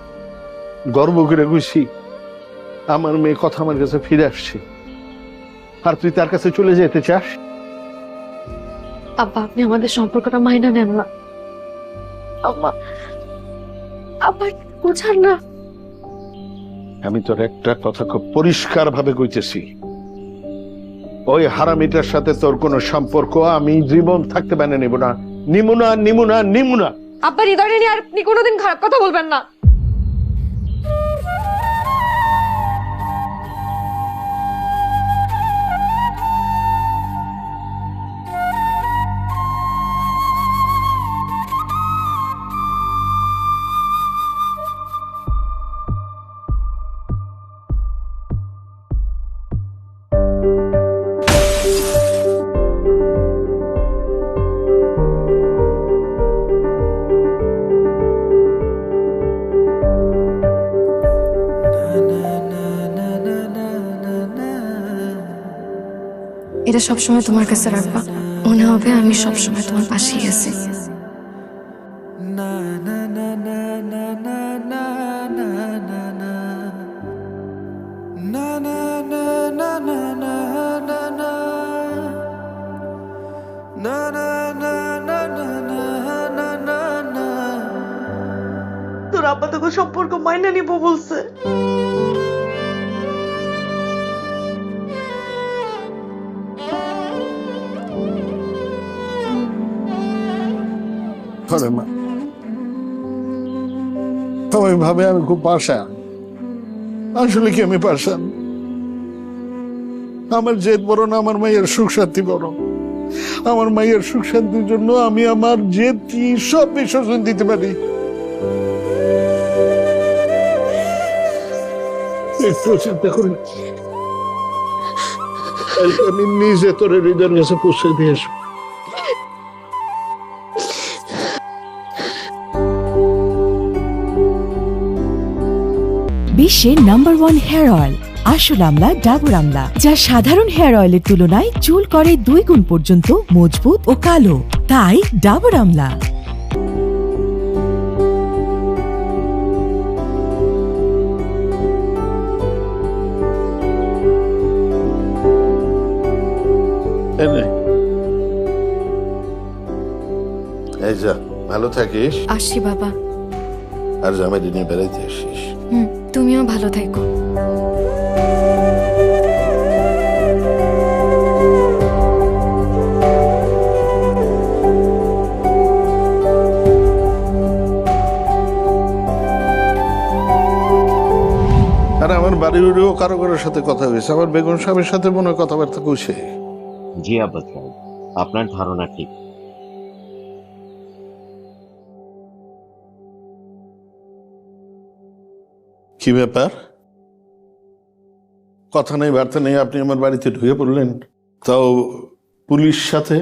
Speaker 9: গর্ব করে বুঝছি আমার মেয়ে কথা আমার কাছে ফিরে আসছে, আর তুই তার কাছে চলে যেতে চাস?
Speaker 10: আব্বা, আপনি আমাদের সম্পর্কটা মাইনা নেন না। আব্বা, আব্বা বুঝার না।
Speaker 9: আমি তোর একটা কথা খুব পরিষ্কার ভাবে কইতেছি, ওই হারামিটার সাথে তোর কোনো সম্পর্ক আমি জীবন থাকতে মেনে নেব না, নিমু না, নিমু না, নিমু না।
Speaker 10: আব্বা, হৃদয় নিয়ে আর আপনি কোনোদিন খারাপ কথা বলবেন না। এটা সবসময় তোমার কাছে রাখবা, মনে হবে আমি সবসময় তোমার পাশেই আছি।
Speaker 14: তোর আব্বা তোকে সম্পর্ক মাইনে নিব বলছে।
Speaker 9: সবাই ভাবে আমি খুব পাশান, আসলে কি আমি পাশান? আমার জেদ বড় না, আমার মায়ের সুখ শান্তি বড়। আমার মায়ের সুখ শান্তির জন্য আমি আমার জেদ কি সব বিসর্জন দিতে পারি। একটু চিন্তা করি, আমি নিজে তোর হৃদয়ের কাছে পৌঁছে দিয়ে আসবো।
Speaker 1: বিশ্বের নাম্বার 1 হেয়ার অয়েল আসল আমলা ডাবর আমলা, যা সাধারণ হেয়ার অয়েলের তুলনায় চুল করে 2 গুণ পর্যন্ত মজবুত ও কালো, তাই ডাবর আমলা।
Speaker 9: এই যা, ভালো থাকিস।
Speaker 3: আসি বাবা।
Speaker 9: আর জামাই নিয়ে বেড়াইতে আসিস।
Speaker 3: তুমিও ভালো থাকো।
Speaker 9: আর আমার বাড়িরও কারো কারোর সাথে কথা হয়েছে, আমার বেগম সাহেবের সাথে মনে হয় কথাবার্তা কইছে।
Speaker 2: জি আব্বা সাহেব, আপনার ধারণা ঠিক।
Speaker 9: কি ব্যাপার? কথা নেই, বার্তা নেই, আপনি আমার বাড়িতে ঢুকে পড়লেন, তাও পুলিশ সাথে।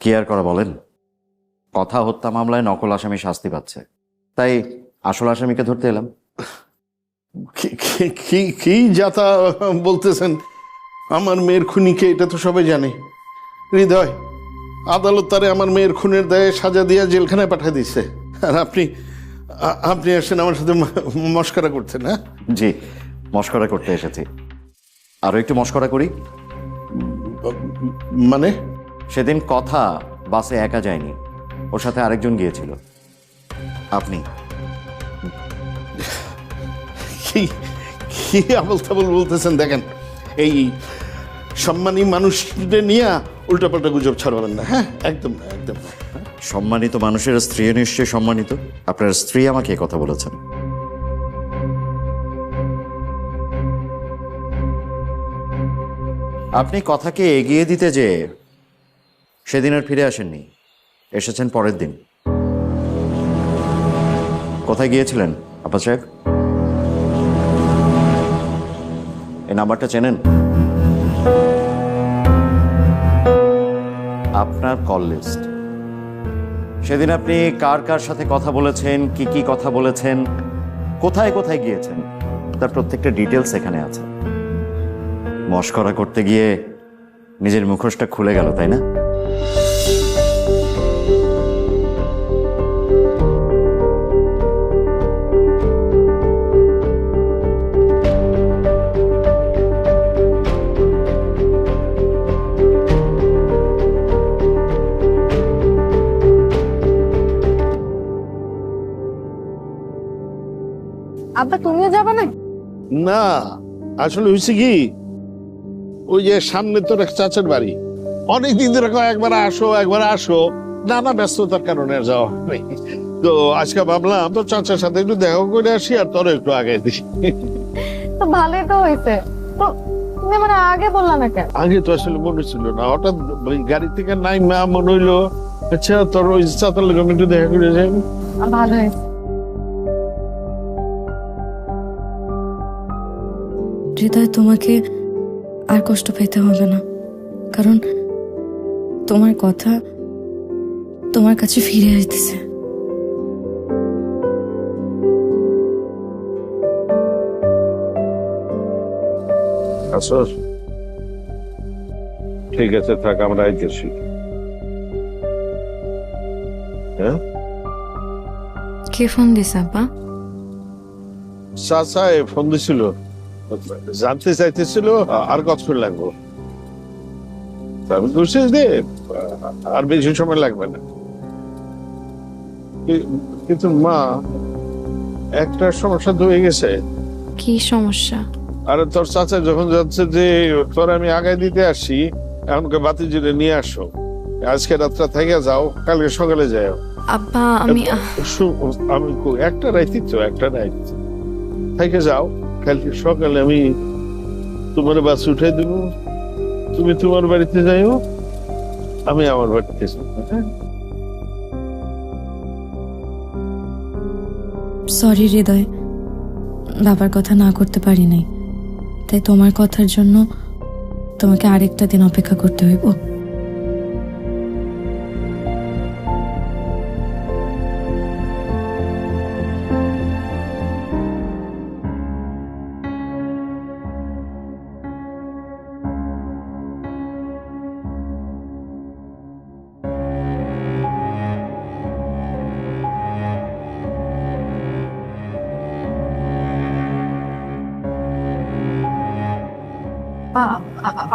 Speaker 2: কি আর করা বলেন, কথা হত্যা মামলায় নকল আসামি শাস্তি পাচ্ছে, তাই আসল আসামিকে ধরতে এলাম।
Speaker 9: কি যাতা বলতেছেন? আমার মেয়ের খুনিকে এটা তো সবাই জানে। হৃদয়, আদালত তারে আমার মেয়ের খুনের দায়ে সাজা দিয়ে জেলখানায় পাঠিয়ে দিচ্ছে, আর আপনি আসেন আমার সাথে মস্করা করতেন? হ্যাঁ
Speaker 2: জি, মস্করা করতে এসেছি। আরো একটু মস্করা করি।
Speaker 9: মানে?
Speaker 2: সেদিন কথা বাসে একা যায়নি, ওর সাথে আরেকজন গিয়েছিল, আপনি।
Speaker 9: কি আবল তাবল বলতেছেন? দেখেন, এই সম্মানী মানুষদের নিয়ে উল্টাপাল্টা গুজব ছড়াবেন না। হ্যাঁ, একদম না, একদম না।
Speaker 2: সম্মানিত মানুষের স্ত্রী নিশ্চয়ই সম্মানিত। আপনার স্ত্রী আমাকে কথা বলেছেন। আপনি কথাকে এগিয়ে দিতে যে সেদিন আর ফিরে আসেননি, এসেছেন পরের দিন। কোথায় গিয়েছিলেন আপা সাহেব? এই নাম্বারটা চেনেন? আপনার কল লিস্ট সেদিন আপনি কার কার সাথে কথা বলেছেন, কি কি কথা বলেছেন, কোথায় কোথায় গিয়েছেন, তার প্রত্যেকটা ডিটেলস এখানে আছে। মশকরা করতে গিয়ে নিজের মুখোশটা খুলে গেল, তাই না?
Speaker 10: আব্বা তুমিও যাবা না?
Speaker 9: না, আসলে হয়েছে কি, ওই যে সামনে তোর এক চাচার বাড়ি, অনেকদিন ধরে একবার আসো, নানা ব্যস্ততার কারণে আর যাওয়া হয়নি। তো আজকে ভাবলাম তোর চাচার সাথে একটু দেখা করে আসি আর তোর একটু আগে দিই।
Speaker 10: তো ভালোই তো হয়েছে, তো তুমি মানে আগে বললা না কেন?
Speaker 9: আগে তো আসলে মনে ছিল না, হঠাৎ গাড়ি থেকে নাই মা মনে হইলো আচ্ছা তোর ওই চাচার লোক একটু দেখা করে যাই।
Speaker 10: ভালো হয়েছে।
Speaker 3: হৃদয়, তোমাকে আর কষ্ট পেতে হবে না, কারণ তোমার কথা তোমার কাছে ফিরে আসতেছে।
Speaker 9: আসো, ঠিক আছে থাক, আমরা আইতেছি। হ্যাঁ,
Speaker 3: কে ফোন দিছে আব্বা?
Speaker 9: চাচা ফোন দিছিল, জানতে চাইতেছিল আর কত লাগবো। আমি বলছি যে আর বেশি সময় লাগবে না, কিন্তু মা একটা সমস্যা তো হয়ে গেছে।
Speaker 3: কি সমস্যা?
Speaker 9: আরে তোর চাচা যখন যাচ্ছে যে তোর আমি আগায় দিতে আসছি, এমনকি বাতি জুড়ে নিয়ে আসো, আজকে রাতটা থেকে যাও, কালকে সকালে যাও।
Speaker 3: আব্বা আমি
Speaker 9: আমি একটা রাইতি তো, একটা রাইত থেকে যাও, কালকে সকালে আমি তোমার বাস উঠে দিব, তুমি তোমার বাড়িতে যাইও, আমি আমার বাড়িতে যাবো।
Speaker 3: সরি হৃদয়, বাবার কথা না করতে পারি নাই, তাই তোমার কথার জন্য তোমাকে আরেকটা দিন অপেক্ষা করতে হইব।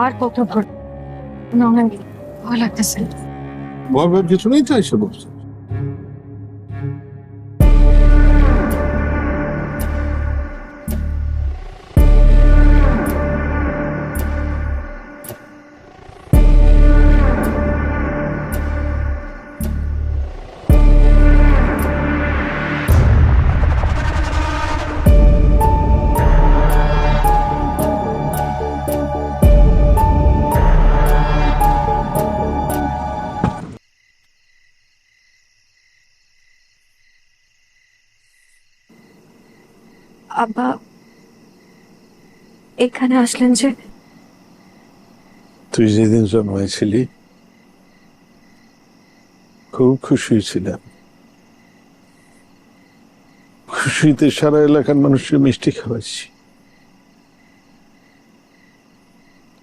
Speaker 10: আর কত ভয় লাগতেছে।
Speaker 9: ভয় কিছু নেই, তো এসে বলছে।
Speaker 10: আব্বা এখানে আসলেন যে?
Speaker 9: তুই যেদিন জন্মাইছিলি খুব খুশি ছিলাম, খুশিতে সারা এলাকার মানুষকে মিষ্টি খাওয়াইছি,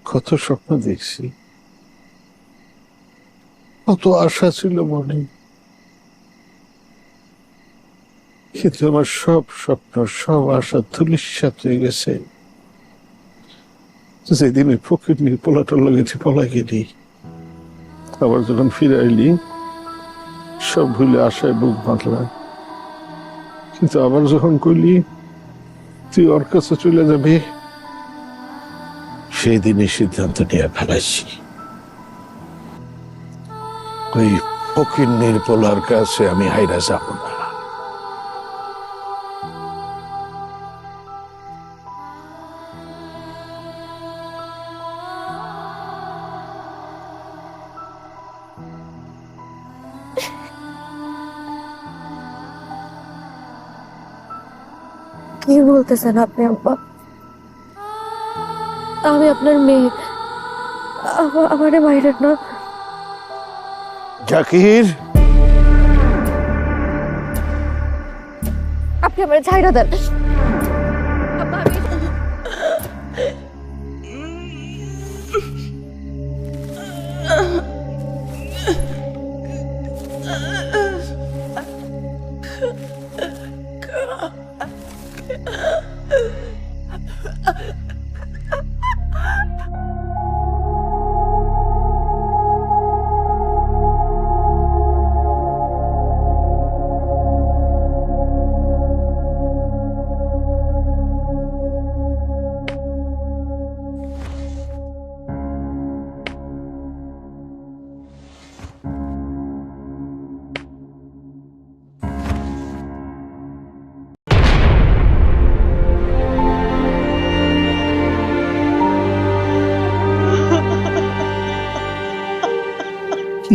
Speaker 9: কত স্বপ্ন দেখছি, কত আশা ছিল মনে, কিন্তু আমার সব স্বপ্ন সব আশা ধূলিসাৎ হয়ে গেছে যেদিন ওই ফকির নিয়ে পোলাটোর লেগেছে পলা গেলি। আবার যখন ফিরে আইলি সব ভুলে আশায় বুক বাঁধলাম, কিন্তু আবার যখন কইলি তুই ওর কাছে চলে যাবি, সেই দিনই সিদ্ধান্ত নিয়ে ফেলাইছি, ওই ফকির নির্পলার কাছে আমি হাইরা যাব না।
Speaker 10: কি বলতেছেন আপনি আব্বা? আমি আপনার মেয়ে, আমারে মাইরেন না।
Speaker 9: জাকির,
Speaker 10: আপনি আমার ছাইড়া দেন। আব্বা, আমি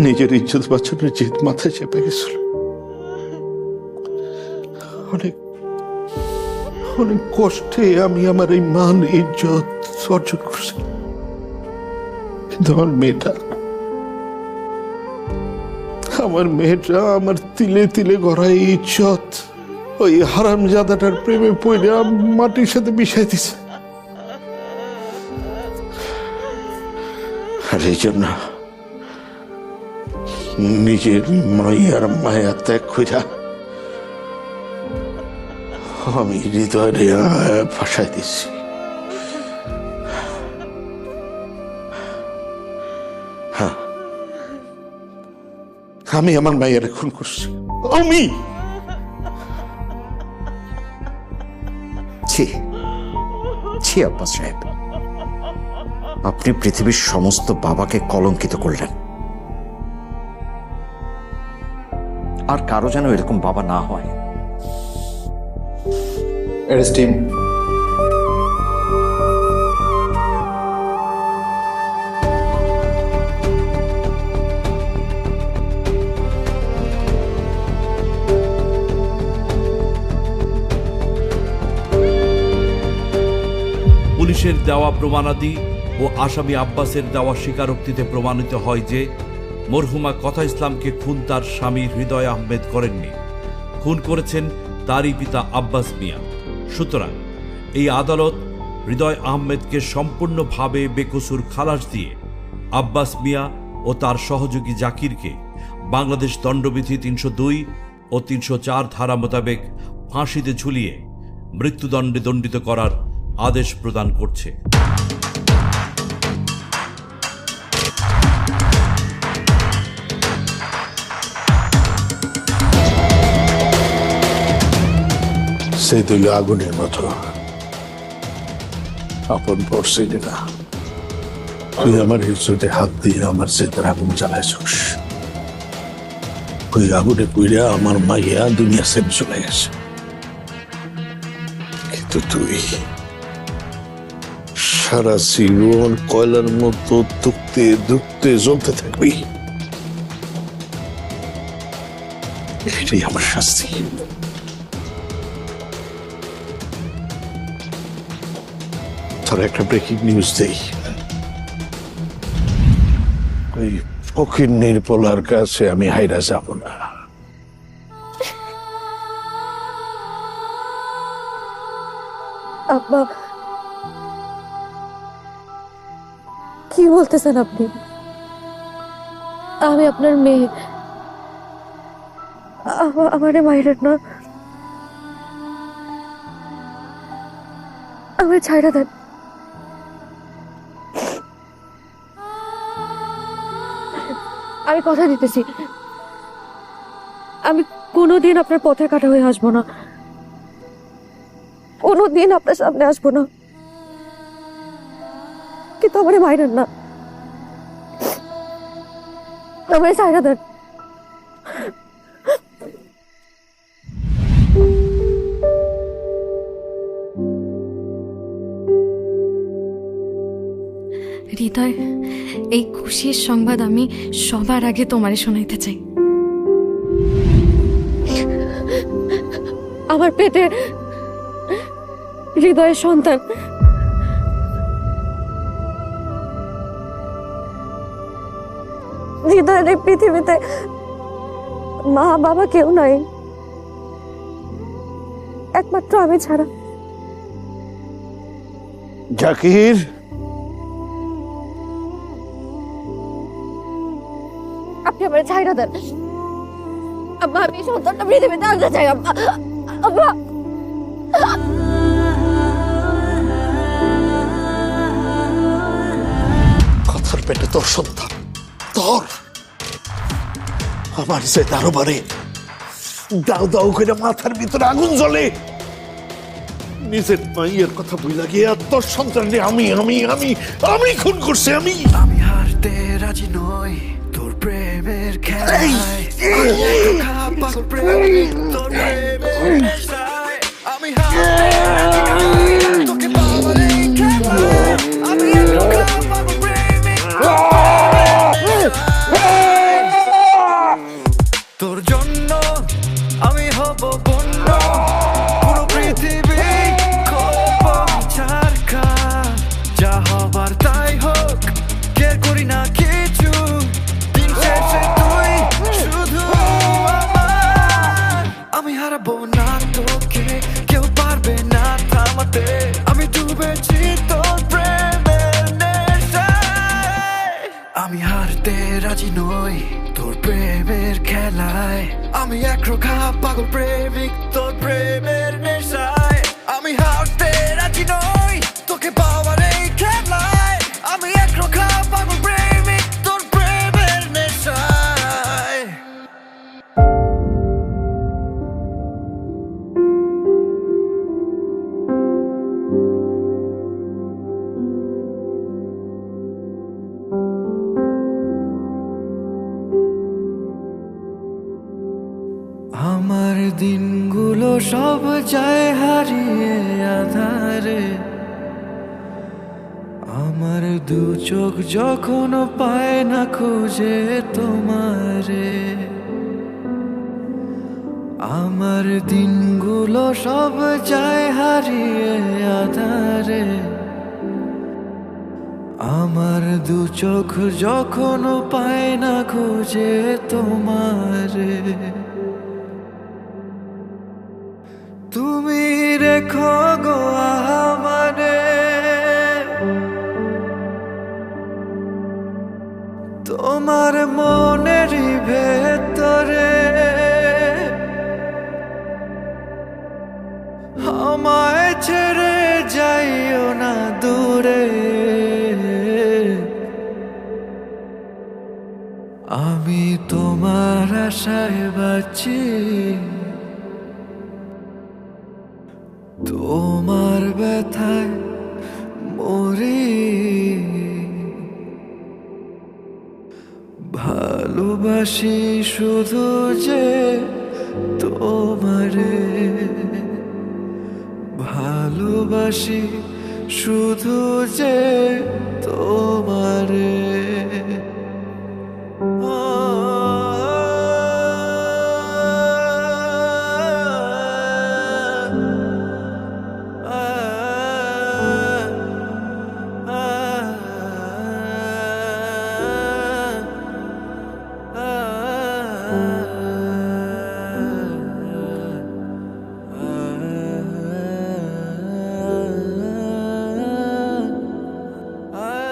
Speaker 9: নিজের ইজ্জত বাঁচানোর জিদ মাথায় চেপে গেছিল। অনেক অনেক কষ্টে আমি আমার এই মান ইজ্জত অর্জন করছি, কিন্তু আমার মেয়েটা আমার তিলে তিলে গড়া এই ইজ্জত ওই হারামজাদাটার প্রেমে পড়ে মাটির সাথে মিশাই দিছে। আর এই জন্য নিজের মায়ের মায়া ত্যাগ কইরা আমি হৃদয়ে ফাঁসাই দিচ্ছি। হ্যাঁ, আমি আমার মায়ের খুন করছি। আমি
Speaker 2: ছি আব্বাস সাহেব, আপনি পৃথিবীর সমস্ত বাবাকে কলঙ্কিত করলেন। আর কারো যেন এরকম বাবা না হয়।
Speaker 15: পুলিশের দেওয়া প্রমাণাদি ও আসামি আব্বাসের দেওয়া স্বীকারোক্তিতে প্রমাণিত হয় যে মরহুমা কথা ইসলামকে খুন তার স্বামী হৃদয় আহমেদ করেননি, খুন করেছেন তারই পিতা আব্বাস মিয়া। সুতরাং এই আদালত হৃদয় আহমেদকে সম্পূর্ণভাবে বেকসুর খালাস দিয়ে আব্বাস মিয়া ও তার সহযোগী জাকিরকে বাংলাদেশ দণ্ডবিধি ৩০২ ও ৩০৪ ধারা মোতাবেক ফাঁসিতে ঝুলিয়ে মৃত্যুদণ্ডে দণ্ডিত করার আদেশ প্রদান করছে।
Speaker 9: সে দিল আগুনের মতো আপন পড়ছে না। তুই আমার ইজ্জতে হাত দিয়ে আমার চেতার আগুন জ্বালাইছস। ওই আগুনে পুইরা আমার মাইয়া দুনিয়া ছেড়ে চলে গেছে, কিন্তু তুই সারা জীবন কয়লার মতো দুঃখতে দুঃখতে জ্বলতে থাকবি। এটাই আমার শাস্তি। তোর একটা ব্রেকিং নিউজ দেই। ওই ফকির নির্পলার কাছে আমি হাইরা যাব না।
Speaker 10: আব্বা, কি বলতেছেন আপনি? আমি আপনার মেয়ে, আমারে মাইরেন না, আমার ছাইড়া দেন। আমি কথা দিতেছি, আমি কোনোদিন আপনার পথে কাটা হয়ে আসবো না, কোনোদিন আপনার সামনে আসবো না, কিন্তু আমারে মাইরেন না, আমারে ছাইড়া দেন। হৃদয়, এই খুশির সংবাদ আমি সবার আগে তোমারে শোনাইতে চাই। আমার পেটে হৃদয়ের সন্তান, হৃদয়ের এই পৃথিবীতে মা বাবা কেউ নাই, একমাত্র আমি ছাড়া।
Speaker 9: জাকির,
Speaker 10: আপনি আমার ছাইরা দেন আব্বা, আমি সন্তানটা পৃথিবীতে আনতে চাই আব্বা। আব্বা
Speaker 9: কথার পেটে তোর সন্তান, তোর আমার সে তারও বারে দাও দাও করে মাথার ভিতরে আগুন জ্বলে। নিজের মাইয়ের কথা ভুলে গিয়ে আর তোর সন্তান আমি আমি আমি আমি খুন করছি। আমি
Speaker 5: হারতে রাজি নই তোর প্রেমের খেলায়, পাগল প্রেমিক তোর প্রেমের নেশায়। আমি হারতে রাজি নই তোকে পাওয়ার এই খেলায়, আমি একা পাগল প্রেমিক তোর জন্য আমি হব বন্য, পুরো পৃথিবী করব ছারখা। যা হবার তাই হোক, কেয়ার করি না কিছু, দিন শেষে তুই শুধু আমার। আমি হারাবো না তোকে, কেউ পারবে না থামাতে, আমি ডুবেছি তোর প্রেমের নেশায়। আমি হারতে রাজি নই তোর প্রেমের খেলায়, আমি একরোখা পাগল প্রেমিক তোর প্রেমের নেশায়। আমি হারতে রাজি নই তোকে পাওয়ার এই খেলায়, আমি একরোখা পাগল প্রেমিক তোর প্রেমের নেশায়। আমার দিনগুলো সব যায় হারিয়ে আধারে, আমার দু চোখ যখন পায় না খুঁজে তোমারে। আমার দিনগুলো সব যায় হারিয়ে আধারে, আমার দু চোখ যখন পায় না খুঁজে তোমারে। তুমি রেখো গো আমারে তোমার মনের ভেতরে, আমায় ছেড়ে যাইও না দূরে। আমি তোমার আশায় বাঁচি, তোমার ব্যথায় মরি। ভালোবাসি শুধু যে তোমারে, ভালোবাসি শুধু যে তোমারে।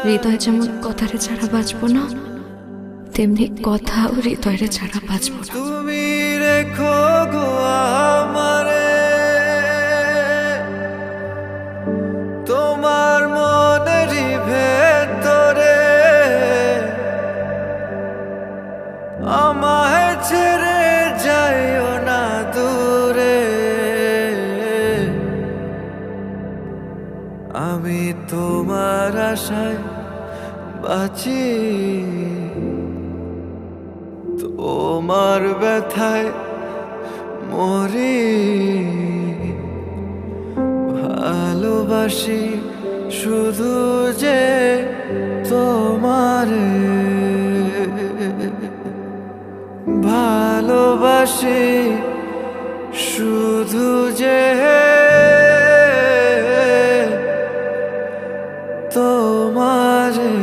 Speaker 3: হৃদয় যেমন কথারে ছাড়া বাঁচবো না, তেমনি কথাও হৃদয়ের ছাড়া বাঁচবো না।
Speaker 5: তুমি রেখো গো আমারে তোমার মনের ভেতরে, আমায় ছেড়ে যাইও না দূরে। আমি তোমার আশায় বাঁচি, তোমার ব্যথায় মরি। ভালোবাসি শুধু যে তোমারে, ভালোবাসি শুধু যে তোমারে।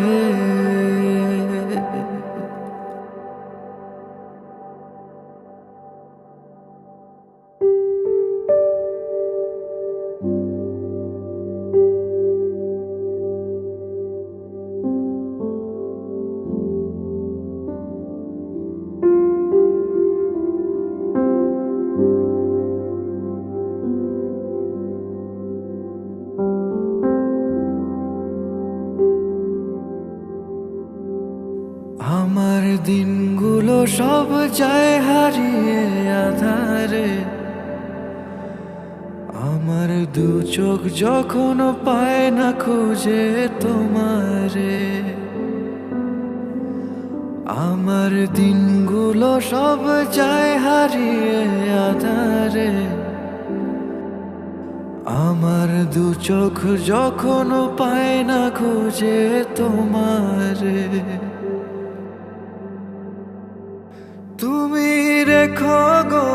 Speaker 5: আমার দিনগুলো সব যায় হারিয়ে আধারে, আমার দু চোখ যখন পায় না খুঁজে তোমারে, আমার দিনগুলো সব যায় হারিয়ে আধারে, আমার দু চোখ যখন পায় না খুঁজে তোমারে। তুমি রেখো গো